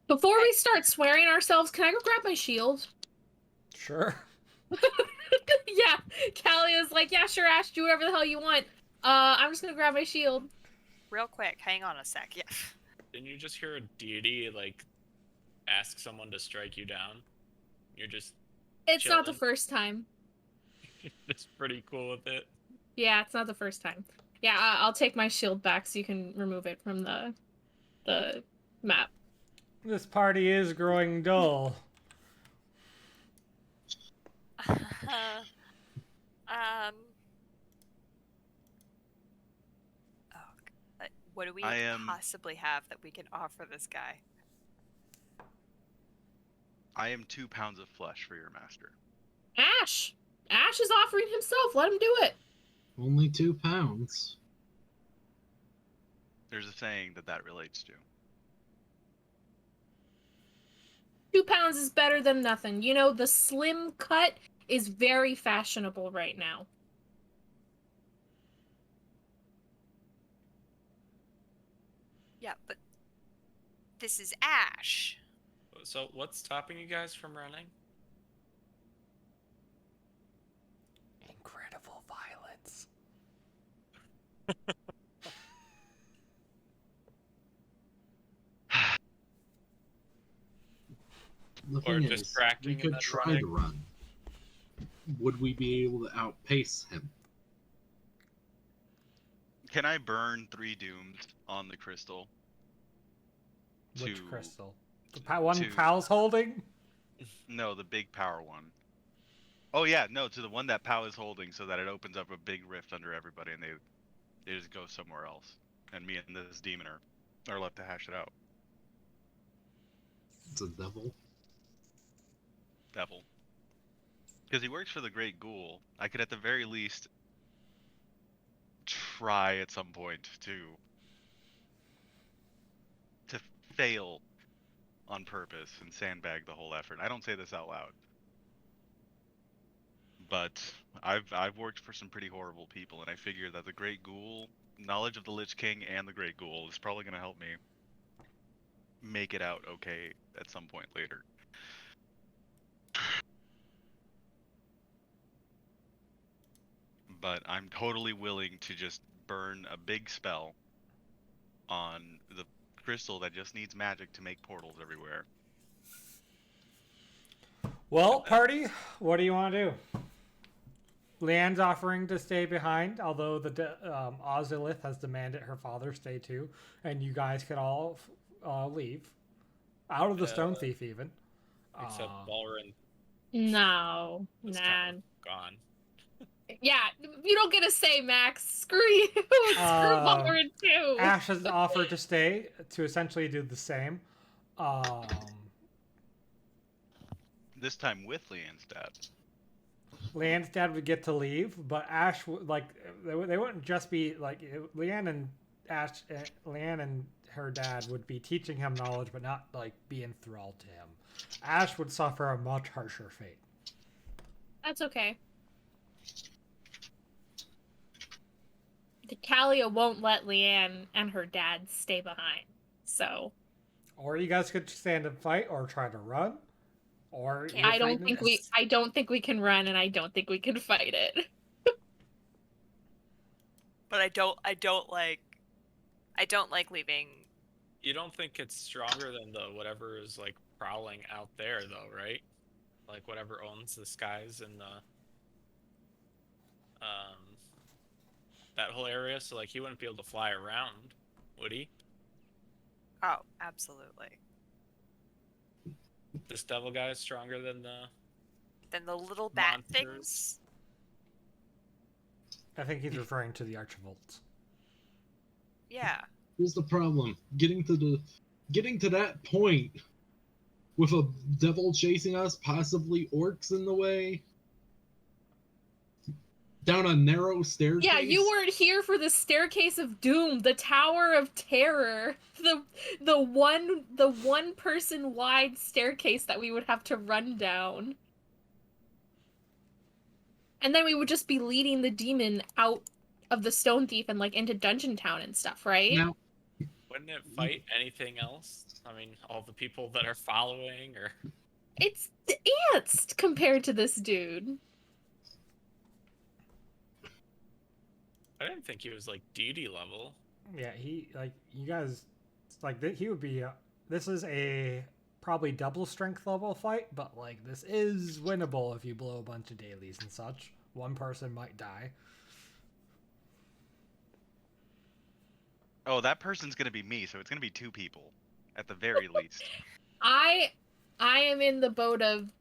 Before we start swearing ourselves, can I go grab my shield?
Sure.
Yeah, Calia's like, yeah, sure, Ash, do whatever the hell you want. I'm just gonna grab my shield.
Real quick, hang on a sec. Yeah.
Didn't you just hear a deity like ask someone to strike you down? You're just
It's not the
chilling.
first time.
Just pretty cool with it.
Yeah, it's not the first time. Yeah, I'll take my shield back so you can remove it from the map.
This party is growing dull.
What do we
I am-
possibly have that we can offer this guy?
I am 2 pounds of flesh for your master.
Ash! Ash is offering himself. Let him do it.
Only 2 pounds.
There's a saying that relates to.
2 pounds is better than nothing. You know, the slim cut is very fashionable right now.
Yeah, but this is Ash.
So what's stopping you guys from running?
Incredible violence.
The
Or
thing
just
is,
tracking
we
and
could
then
try
running?
to run. Would we be able to outpace him?
Can I burn 3 dooms on the crystal?
Which
To-
crystal? The one
to-
Pal's holding?
No, the big power one. Oh yeah, no, to the one that Pal is holding, so that it opens up a big rift under everybody, and they just go somewhere else. And me and this demon are left to hash it out.
It's a devil.
Devil. Because he works for the Great Ghoul. I could at the very least try at some point to fail on purpose and sandbag the whole effort. I don't say this out loud. But I've worked for some pretty horrible people, and I figure that the Great Ghoul, knowledge of the Lich King and the Great Ghoul, is probably going to help me make it out okay at some point later. But I'm totally willing to just burn a big spell on the crystal that just needs magic to make portals everywhere.
Well, party, what do you want to do? Leanne's offering to stay behind, although the Ozilith has demanded her father stay too, and you guys could all leave. Out of the Stone Thief, even.
Except Balrin
No.
is
Nah.
kind of gone.
Yeah, you don't get to say, Max. Screw you. Screw Balrin too.
Ash has offered to stay to essentially do the same.
This time with Leanne's dad.
Leanne's dad would get to leave, but Ash they wouldn't just be like Leanne and her dad would be teaching him knowledge, but not like be enthralled to him. Ash would suffer a much harsher fate.
That's okay. The Talia won't let Leanne and her dad stay behind. So
Or you guys could stand and fight, or try to run, or
I don't think we can run, and I don't think we can fight it.
But I don't like leaving.
You don't think it's stronger than the whatever is like prowling out there, though, right? Like whatever owns the skies and the that whole area. So like he wouldn't be able to fly around, would he?
Oh, absolutely.
This devil guy is stronger than the.
Then the little bat
Monsters.
things.
I think he's referring to the Archivolts.
Yeah.
Here's the problem: getting to that point with a devil chasing us, possibly orcs in the way, down a narrow staircase.
Yeah, you weren't here for the Staircase of Doom, the Tower of Terror, the one person wide staircase that we would have to run down. And then we would just be leading the demon out of the Stone Thief and like into Dungeon Town and stuff, right?
Now,
Wouldn't it fight anything else? I mean, all the people that are following, or
It's the ants compared to this dude.
I didn't think he was like deity level.
Yeah, he you guys he would be. This is a probably double strength level fight, but like this is winnable if you blow a bunch of dailies and such. One person might die.
Oh, that person's gonna be me, so it's gonna be 2 people, at the very least.
I am in the boat of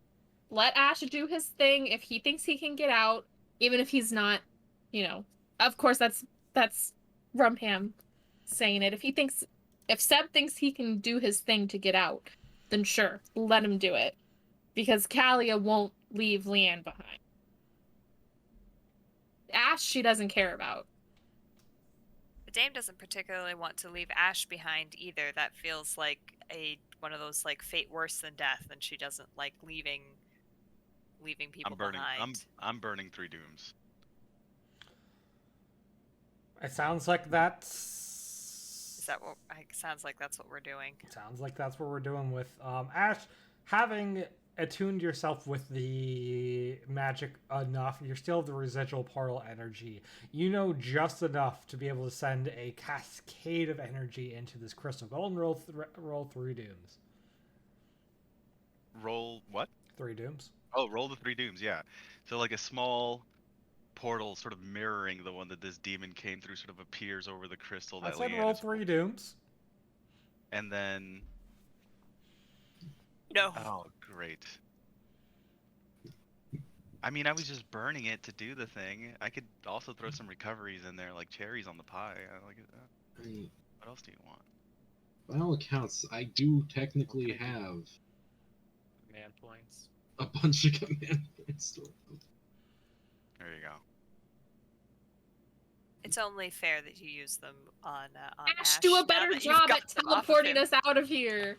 let Ash do his thing if he thinks he can get out, even if he's not, of course that's Rumham saying it. If Seb thinks he can do his thing to get out, then sure, let him do it. Because Kalia won't leave Leanne behind. Ash, she doesn't care about.
The dame doesn't particularly want to leave Ash behind either. That feels like one of those like fate worse than death, and she doesn't like leaving people behind.
I'm burning 3 dooms.
It sounds like that's...
Sounds like that's what we're doing.
Sounds like that's what we're doing with Ash. Having attuned yourself with the magic enough, you still have the residual portal energy. You know just enough to be able to send a cascade of energy into this crystal. Go and roll 3 dooms.
Roll what?
3 dooms.
Oh, roll the 3 dooms, yeah. So like a small portal sort of mirroring the one that this demon came through sort of appears over the crystal that
I said
Leanne
roll
is
3 dooms.
And then...
No.
Oh, great. I mean, I was just burning it to do the thing. I could also throw some recoveries in there, like cherries on the pie. I like it. What else do you want?
By all accounts, I do technically have
Man points.
a bunch of command points.
There you go.
It's only fair that you use them on
Ash,
Ash.
do a
now
better
that you've
job
got
at
them off of
teleporting
him.
us out of here.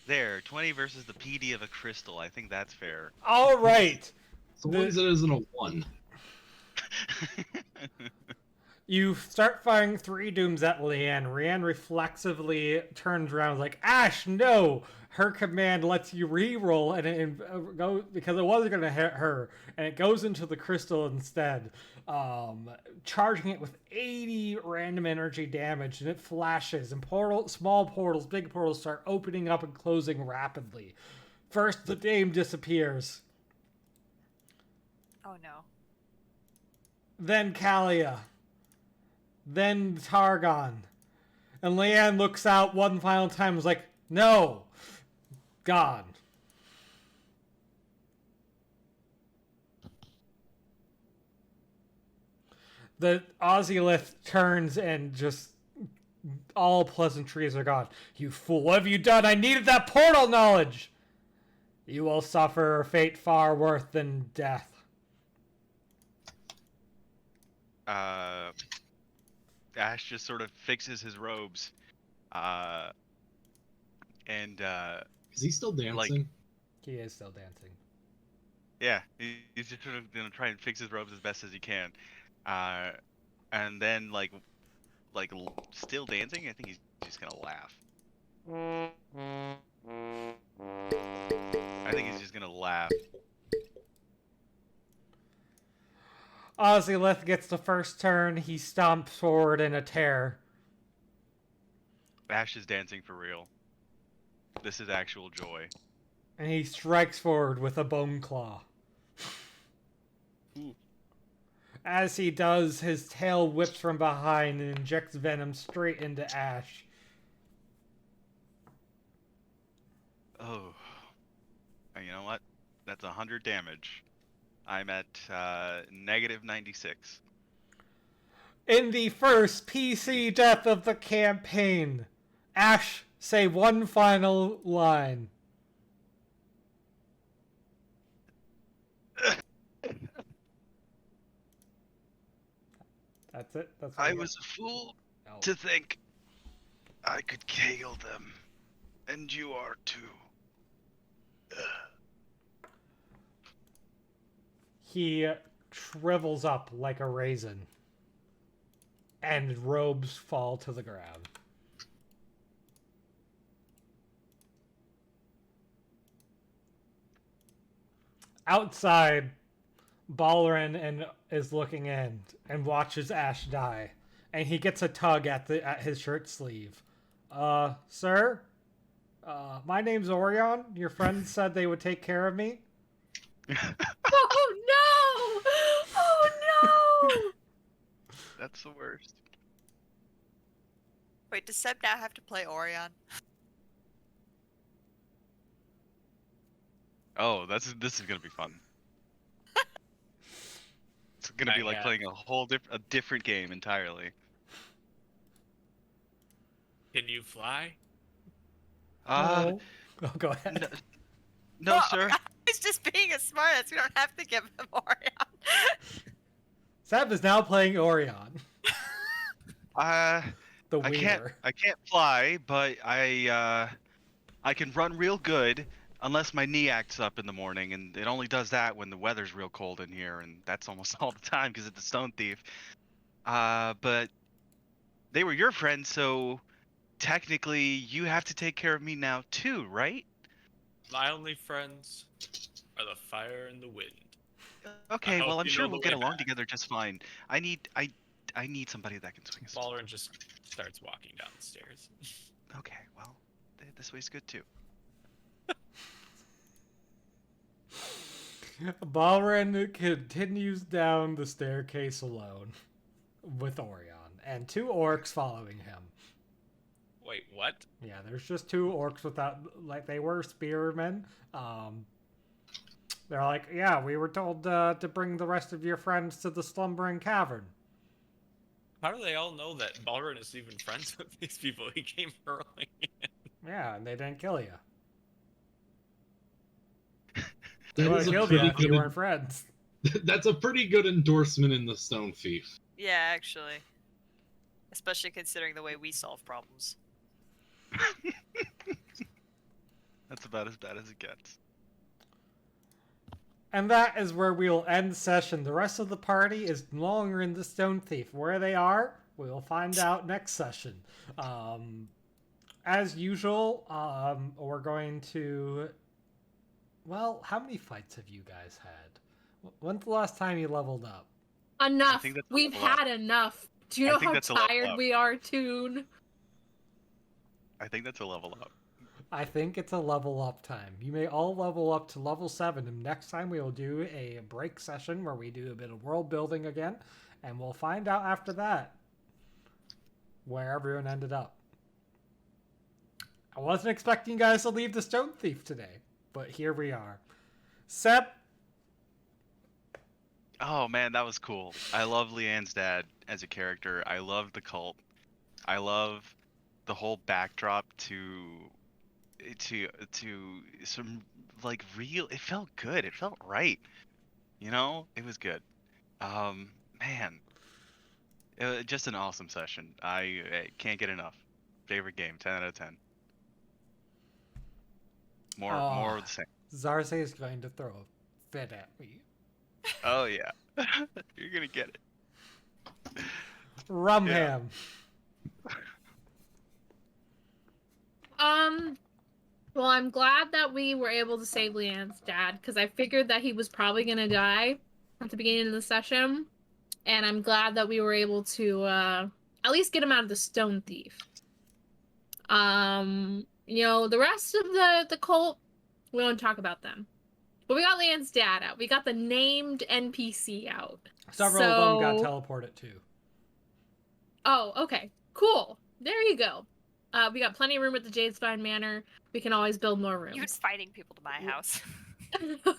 There, 20 versus the PD of a crystal. I think that's fair.
All right.
So long as it isn't a 1.
You start firing 3 dooms at Leanne. Leanne reflexively turns around like, Ash, no! Her command lets you re-roll, and it goes, because it wasn't going to hit her, and it goes into the crystal instead, charging it with 80 random energy damage, and it flashes, and small portals, big portals start opening up and closing rapidly. First, the dame disappears.
Oh no.
Then Kalia. Then Targon. And Leanne looks out one final time and is like, no. Gone. The Ozylith turns and just all pleasantries are gone. You fool, what have you done? I needed that portal knowledge. You will suffer a fate far worse than death.
Ash just sort of fixes his robes. And
Is he still dancing?
He is still dancing.
yeah, he's just sort of gonna try and fix his robes as best as he can. And then still dancing, I think he's just gonna laugh. I think he's just gonna laugh.
Ozylith gets the first turn. He stomps forward in a tear.
Ash is dancing for real. This is actual joy.
And he strikes forward with a bone claw.
Ooh.
As he does, his tail whips from behind and injects venom straight into Ash.
Oh. And you know what? That's 100 damage. I'm at negative 96.
In the first PC death of the campaign, Ash, say one final line. That's it? That's what
I
you
was a fool
got?
to think I could KO them. And you are too.
He shrivels up like a raisin, and robes fall to the ground. Outside, Balrin is looking in and watches Ash die, and he gets a tug at his shirt sleeve. Sir? My name's Orion. Your friends said they would take care of me.
Oh no! Oh no!
That's the worst.
Wait, does Seb now have to play Orion?
Oh, this is gonna be fun. It's gonna be
Not
like
yet.
playing a different game entirely.
Can you fly?
Oh, go ahead.
No,
Oh,
sir.
He's just being a smartass. We don't have to give him Orion.
Seb is now playing Orion,
I
the
can't
Weaver.
fly, but I can run real good unless my knee acts up in the morning, and it only does that when the weather's real cold in here, and that's almost all the time because it's a stone thief. But they were your friends, so technically you have to take care of me now too, right?
My only friends are the fire and the wind.
Okay,
hope
well I'm
you
sure
know the
we'll
way
get along
back.
together just fine. I need somebody that can swing a sword.
Balrin just starts walking down the stairs.
Okay, well this way's good too.
Balrin continues down the staircase alone with Orion, and 2 orcs following him.
Wait, what?
Yeah, there's just 2 orcs without, like, they were spearmen. They're like, yeah, we were told to bring the rest of your friends to the slumbering cavern.
How do they all know that Balrin is even friends with these people he came hurling in?
Yeah, and they didn't kill you.
That
They would
is
have
a
killed you
pretty
if you
good.
weren't friends.
That's a pretty good endorsement in the Stone Thief.
Yeah, actually. Especially considering the way we solve problems.
That's about as bad as it gets.
And that is where we'll end session. The rest of the party is no longer in the Stone Thief. Where they are, we'll find out next session. As usual, we're going to... Well, how many fights have you guys had? When's the last time you leveled up?
Enough.
think that's a
We've
level up.
had enough. Do you
I
know
think
how
that's a level
tired
up.
we are, Toon?
I think that's a level up.
I think it's a level up time. You may all level up to level 7, and next time we will do a break session where we do a bit of world building again, and we'll find out after that where everyone ended up. I wasn't expecting you guys to leave the Stone Thief today, but here we are. Sep,
Oh man, that was cool. I love Leanne's dad as a character. I love the cult. I love the whole backdrop to some like real. It felt good. It felt right. You know, it was good. Man, it was just an awesome session. I can't get enough. Favorite game, 10 out of 10. More of the same.
Zarze is going to throw a fit at me.
Oh yeah, you're gonna get it.
Rumham.
Well, I'm glad that we were able to save Leanne's dad, because I figured that he was probably gonna die at the beginning of the session. And I'm glad that we were able to at least get him out of the Stone Thief. You know, the rest of the cult, we don't talk about them. But we got Leanne's dad out. We got the named NPC out.
Several of them got teleported too.
Oh, okay. Cool. There you go. We got plenty of room at the Jadespine Manor. We can always build more rooms.
You're fighting people to my house.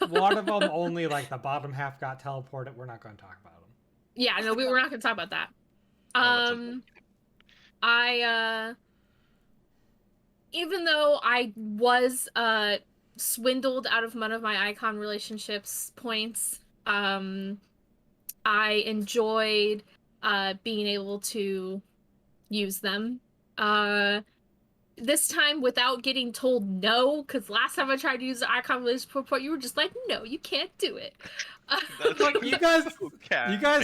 One of them only, like, the bottom half got teleported. We're not going to talk about them.
Yeah, no, we're not going to talk about that. Even though I was swindled out of one of my icon relationships points, I enjoyed being able to use them. This time without getting told no, because last time I tried to use the icon relationship point, you were just like, no, you can't do it.
Look, you guys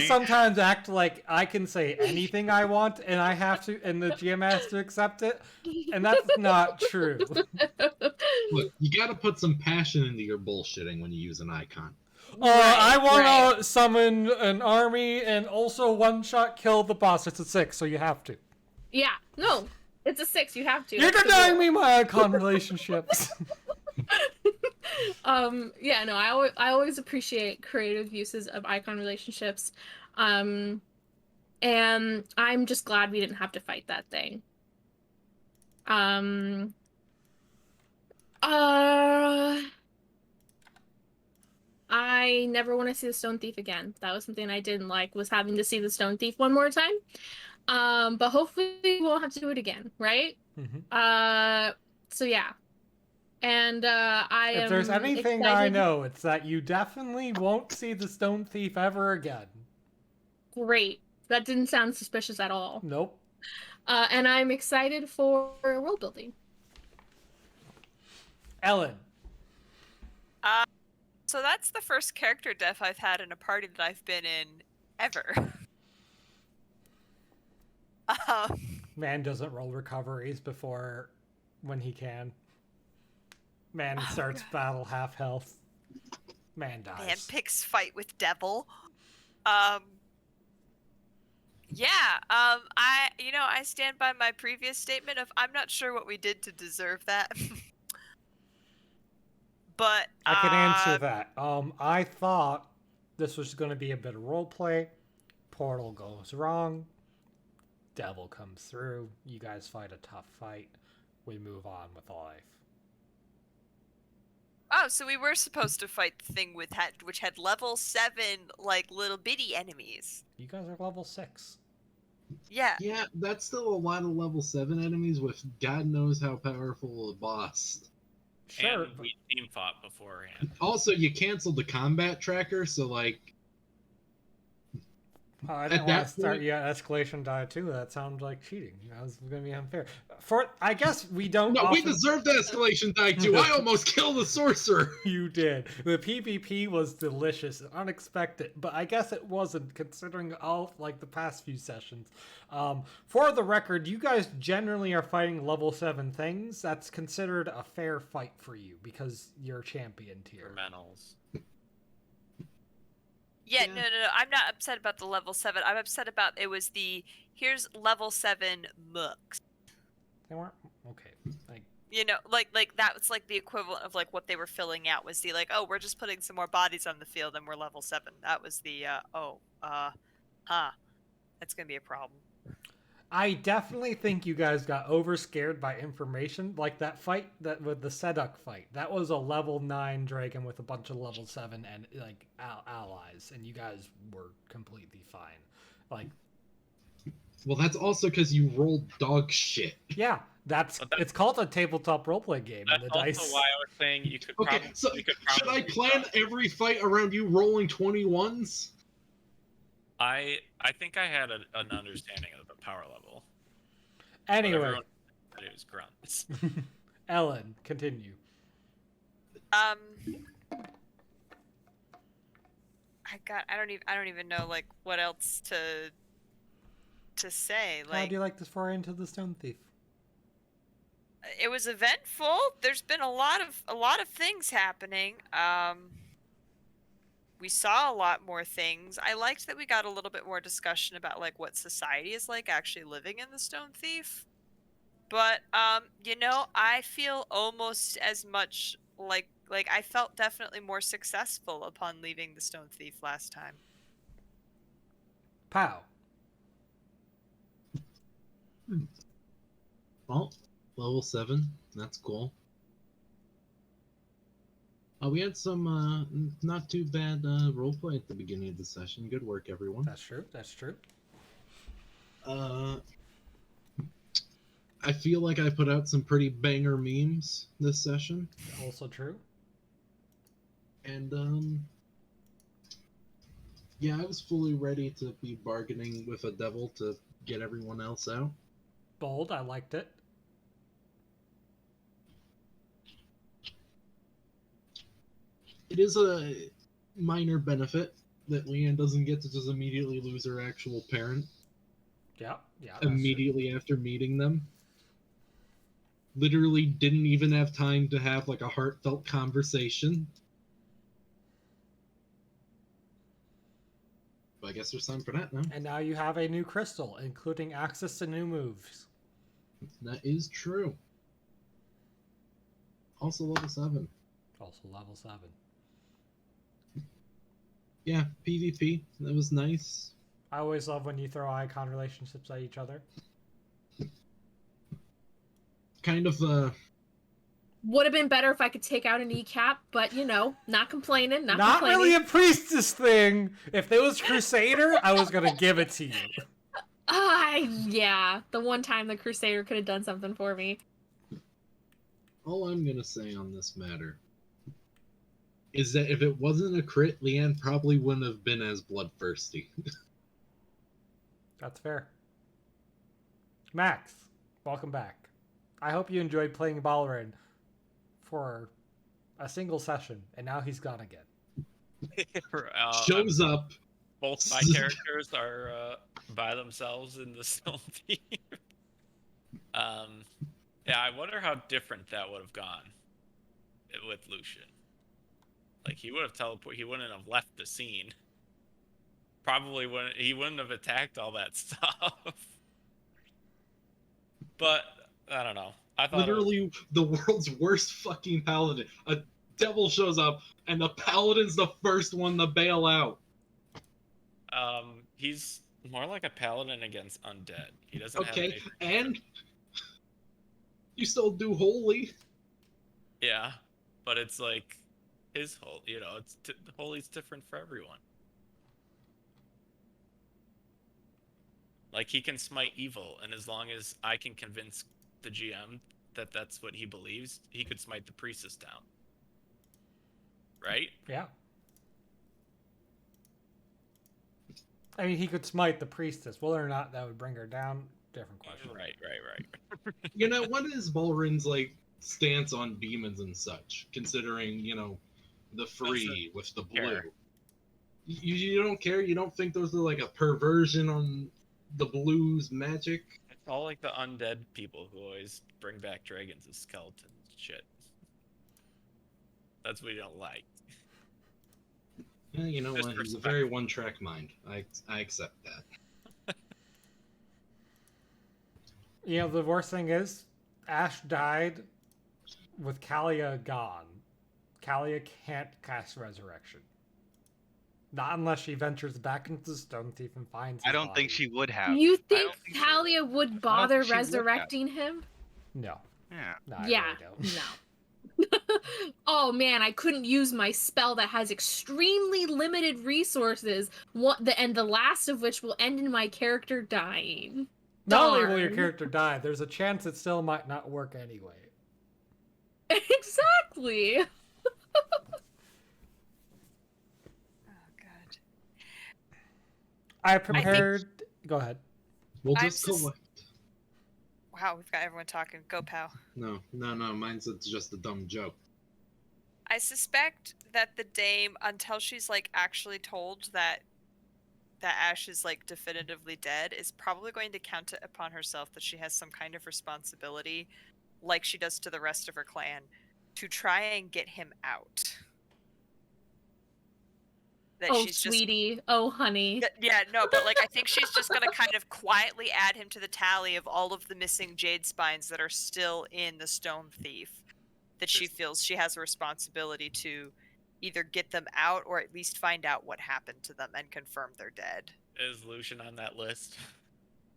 sometimes act like I can say anything I want and I have to, and the GM has to accept it, and that's not true.
Look, you gotta put some passion into your bullshitting when you use an icon.
I want to summon an army and also one-shot kill the boss. It's a 6, so you have to.
Yeah, no, it's a 6. You have to.
You're denying me my icon relationships.
Yeah, no, I always appreciate creative uses of icon relationships. And I'm just glad we didn't have to fight that thing. I never want to see the Stone Thief again. That was something I didn't like, was having to see the Stone Thief one more time. But hopefully we won't have to do it again, right?
Mm-hmm.
So yeah. And
if there's anything
excited.
I know, it's that you definitely won't see the Stone Thief ever again.
Great. That didn't sound suspicious at all.
Nope.
And I'm excited for world building.
Ellen.
So that's the first character death I've had in a party that I've been in ever.
Man doesn't roll recoveries before when he can. Man starts battle half health. Man dies.
Man picks fight with devil. I stand by my previous statement of I'm not sure what we did to deserve that. But
I can answer that. I thought this was going to be a bit of roleplay. Portal goes wrong. Devil comes through. You guys fight a tough fight. We move on with life.
Oh, so we were supposed to fight the thing which had level 7 like little bitty enemies.
You guys are level 6.
Yeah.
Yeah, that's still a lot of level 7 enemies with God knows how powerful a boss.
Sure.
And we team fought beforehand.
Also, you canceled the combat tracker, so like...
I didn't want to start escalation die too. That sounds like cheating. That was going to be unfair. I guess we don't.
No, we deserved the escalation die too. I almost killed the sorcerer.
You did. The PvP was delicious and unexpected, but I guess it wasn't considering all like the past few sessions. For the record, you guys generally are fighting level 7 things. That's considered a fair fight for you because you're champion tier.
Mentals.
Yeah, no. I'm not upset about the level 7. I'm upset about it was here's level 7 mooks.
They weren't okay.
Like that was like the equivalent of like what they were filling out was the like, oh, we're just putting some more bodies on the field and we're level 7. That was the that's gonna be a problem.
I definitely think you guys got overscared by information, like that fight with the Seduk fight. That was a level 9 dragon with a bunch of level 7 and like allies, and you guys were completely fine. Like,
well, that's also because you rolled dog shit.
Yeah, it's called a tabletop roleplay game.
That's
and
also
dice...
why I was saying you could.
Okay, so should I plan every fight around you rolling 21s?
I think I had an understanding of the power level.
Anyway,
it was grunts.
Ellen, continue.
I don't even know like what else to say. Like,
how do you like this foray into the Stone Thief?
It was eventful. There's been a lot of things happening. We saw a lot more things. I liked that we got a little bit more discussion about like what society is like actually living in the Stone Thief. But I feel almost as much like I felt definitely more successful upon leaving the Stone Thief last time.
Pow.
Well, level 7. That's cool. We had some not too bad roleplay at the beginning of the session. Good work, everyone.
That's true. That's true.
I feel like I put out some pretty banger memes this session.
Also true.
And yeah, I was fully ready to be bargaining with a devil to get everyone else out.
Bold. I liked it.
It is a minor benefit that Leanne doesn't get to just immediately lose her actual parent.
Yeah.
Immediately after meeting them. Literally didn't even have time to have like a heartfelt conversation. But I guess there's time for that now.
And now you have a new crystal, including access to new moves.
That is true. Also level 7.
Also level 7.
Yeah, PvP. That was nice.
I always love when you throw icon relationships at each other.
Kind of,
Would have been better if I could take out an kneecap, but not complaining.
Not really a priestess thing. If there was Crusader, I was gonna give it to you.
Yeah. The one time the Crusader could have done something for me.
all I'm gonna say on this matter is that if it wasn't a crit, Leanne probably wouldn't have been as bloodthirsty.
That's fair. Max, welcome back. I hope you enjoyed playing Balrin for a single session, and now he's gone again.
Shows up.
Both my characters are by themselves in the Stone Thief. Yeah, I wonder how different that would have gone with Lucian. Like, he would have teleported. He wouldn't have left the scene. Probably wouldn't. He wouldn't have attacked all that stuff. But I don't know. I thought
Literally the world's worst fucking paladin. A devil shows up, and the paladin's the first one to bail out.
He's more like a paladin against undead. He doesn't have
Okay,
any...
and you still do holy.
Yeah, but it's like his whole, it's holy's different for everyone. Like, he can smite evil, and as long as I can convince the GM that that's what he believes, he could smite the priestess down. Right?
Yeah. I mean, he could smite the priestess. Whether or not that would bring her down, different question.
Right.
You know, what is Balrin's, like, stance on demons and such, considering, the free with the blue?
Care.
You don't care? You don't think those are, like, a perversion on the blue's magic?
It's all like the undead people who always bring back dragons as skeletons and shit. That's what we don't like.
Yeah, you know what? He's a
Disrespect.
very one-track mind. I accept that.
The worst thing is, Ash died with Kalia gone. Kalia can't cast Resurrection. Not unless she ventures back into the Stone Thief and finds his
I don't think
body.
she would have.
You
I
think
don't think she
Talia would
I
bother
don't think she would have.
resurrecting him?
No.
Yeah.
No, I
Yeah,
really don't.
no. Oh man, I couldn't use my spell that has extremely limited resources, and the last of which will end in my character dying.
Not only will your
Darn.
character die, there's a chance it still might not work anyway.
Exactly.
Oh god.
I prepared... Go ahead.
We'll
I'm
just go.
sus- Wow, we've got everyone talking. Go, pal.
No. Mine's just a dumb joke.
I suspect that the dame, until she's like actually told that Ash is like definitively dead, is probably going to count it upon herself that she has some kind of responsibility, like she does to the rest of her clan, to try and get him out. That
Oh,
she's
sweetie. Oh, honey.
Yeah, no, but like I think she's just gonna kind of quietly add him to the tally of all of the missing jade spines that are still in the Stone Thief. That she feels she has a responsibility to either get them out or at least find out what happened to them and confirm they're dead.
Is Lucian on that list?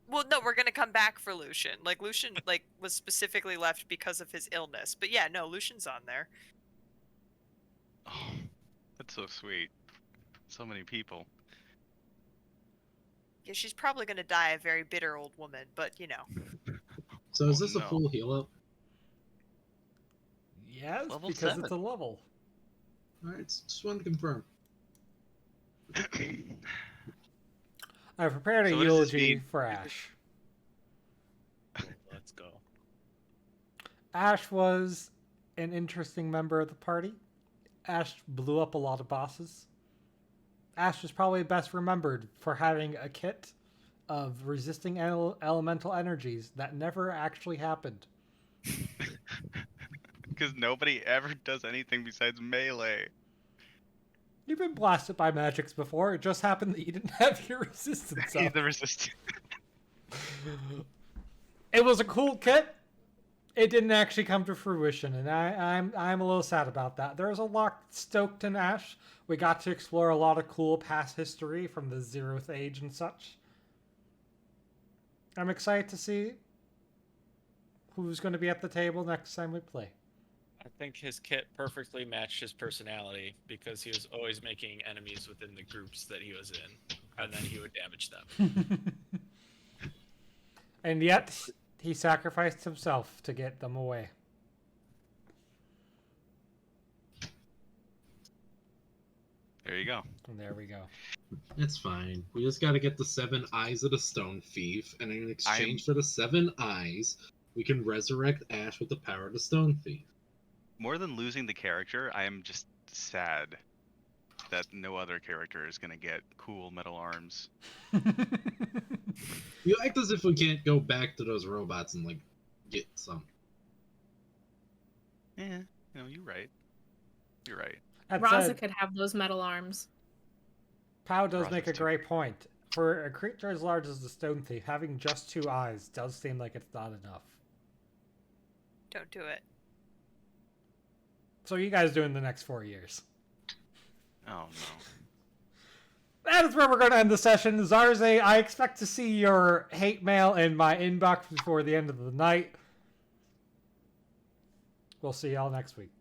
Well, no, we're gonna come back for Lucian. Like Lucian, was specifically left because of his illness. But yeah, no, Lucian's on there.
Oh, that's so sweet. So many people.
Yeah, she's probably gonna die a very bitter old woman, but
So is this
no.
a full heal up?
Yes,
Level
because
7.
it's a level.
Alright, just wanted to confirm.
I prepared a
So what does this
eulogy
mean?
for Ash.
Let's go.
Ash was an interesting member of the party. Ash blew up a lot of bosses. Ash was probably best remembered for having a kit of resisting elemental energies that never actually happened.
Because nobody ever does anything besides melee.
You've been blasted by magics before. It just happened that you didn't have your resistance
He's
up.
the resistant.
It was a cool kit. It didn't actually come to fruition, and I'm a little sad about that. There was a lot stoked in Ash. We got to explore a lot of cool past history from the Zeroth Age and such. I'm excited to see who's going to be at the table next time we play.
I think his kit perfectly matched his personality because he was always making enemies within the groups that he was in, and then he would damage them.
And yet, he sacrificed himself to get them away.
There you go.
And there we go.
It's fine. We just gotta get the 7 eyes of the stone thief, and in exchange for the 7 eyes, we can resurrect Ash with the power of the stone thief.
More than losing the character, I am just sad that no other character is gonna get cool metal arms.
You act as if we can't go back to those robots and like get some.
Yeah, you're right. You're right.
That
Raza
said,
could have those metal arms.
Pow does
Raza's
make a
too.
great point. For a creature as large as the Stone Thief, having just 2 eyes does seem like it's not enough.
Don't do it.
So what are you guys doing the next 4 years?
Oh no.
That is where we're going to end the session. Zarze, I expect to see your hate mail in my inbox before the end of the night. We'll see y'all next week.